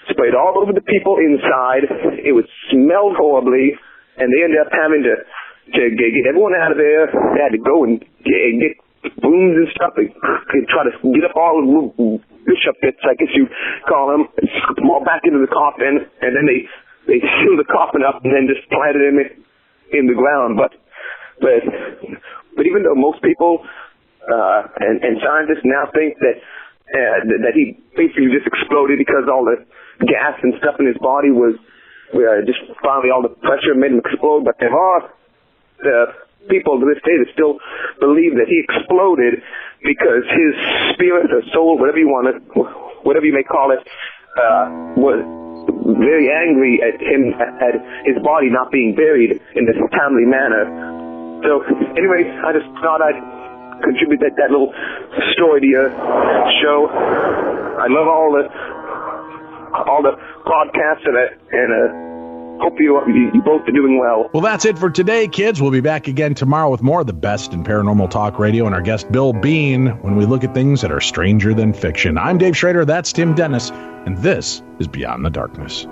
sprayed all over the people inside. It was smelled horribly, and they ended up having to get everyone out of there. They had to go and get brooms and stuff and try to get up all the little bishop bits, I guess you call them, and scoop them all back into the coffin, and then they sealed the coffin up and then just planted him in the ground. But even though most people and scientists now think that he basically just exploded because all the gas and stuff in his body was just finally all the pressure made him explode, but there are people to this day that still believe that he exploded because his spirit or soul, whatever you may call it, was very angry at him, at his body not being buried in this timely manner. So anyway, I just thought I'd contribute that little story to your show. I love all the podcasts and hope you both are doing well. Well, that's it for today, kids. We'll be back again tomorrow with more of the best in paranormal talk radio and our guest Bill Bean when we look at things that are stranger than fiction. I'm Dave Schrader, that's Tim Dennis, and this is Beyond the Darkness.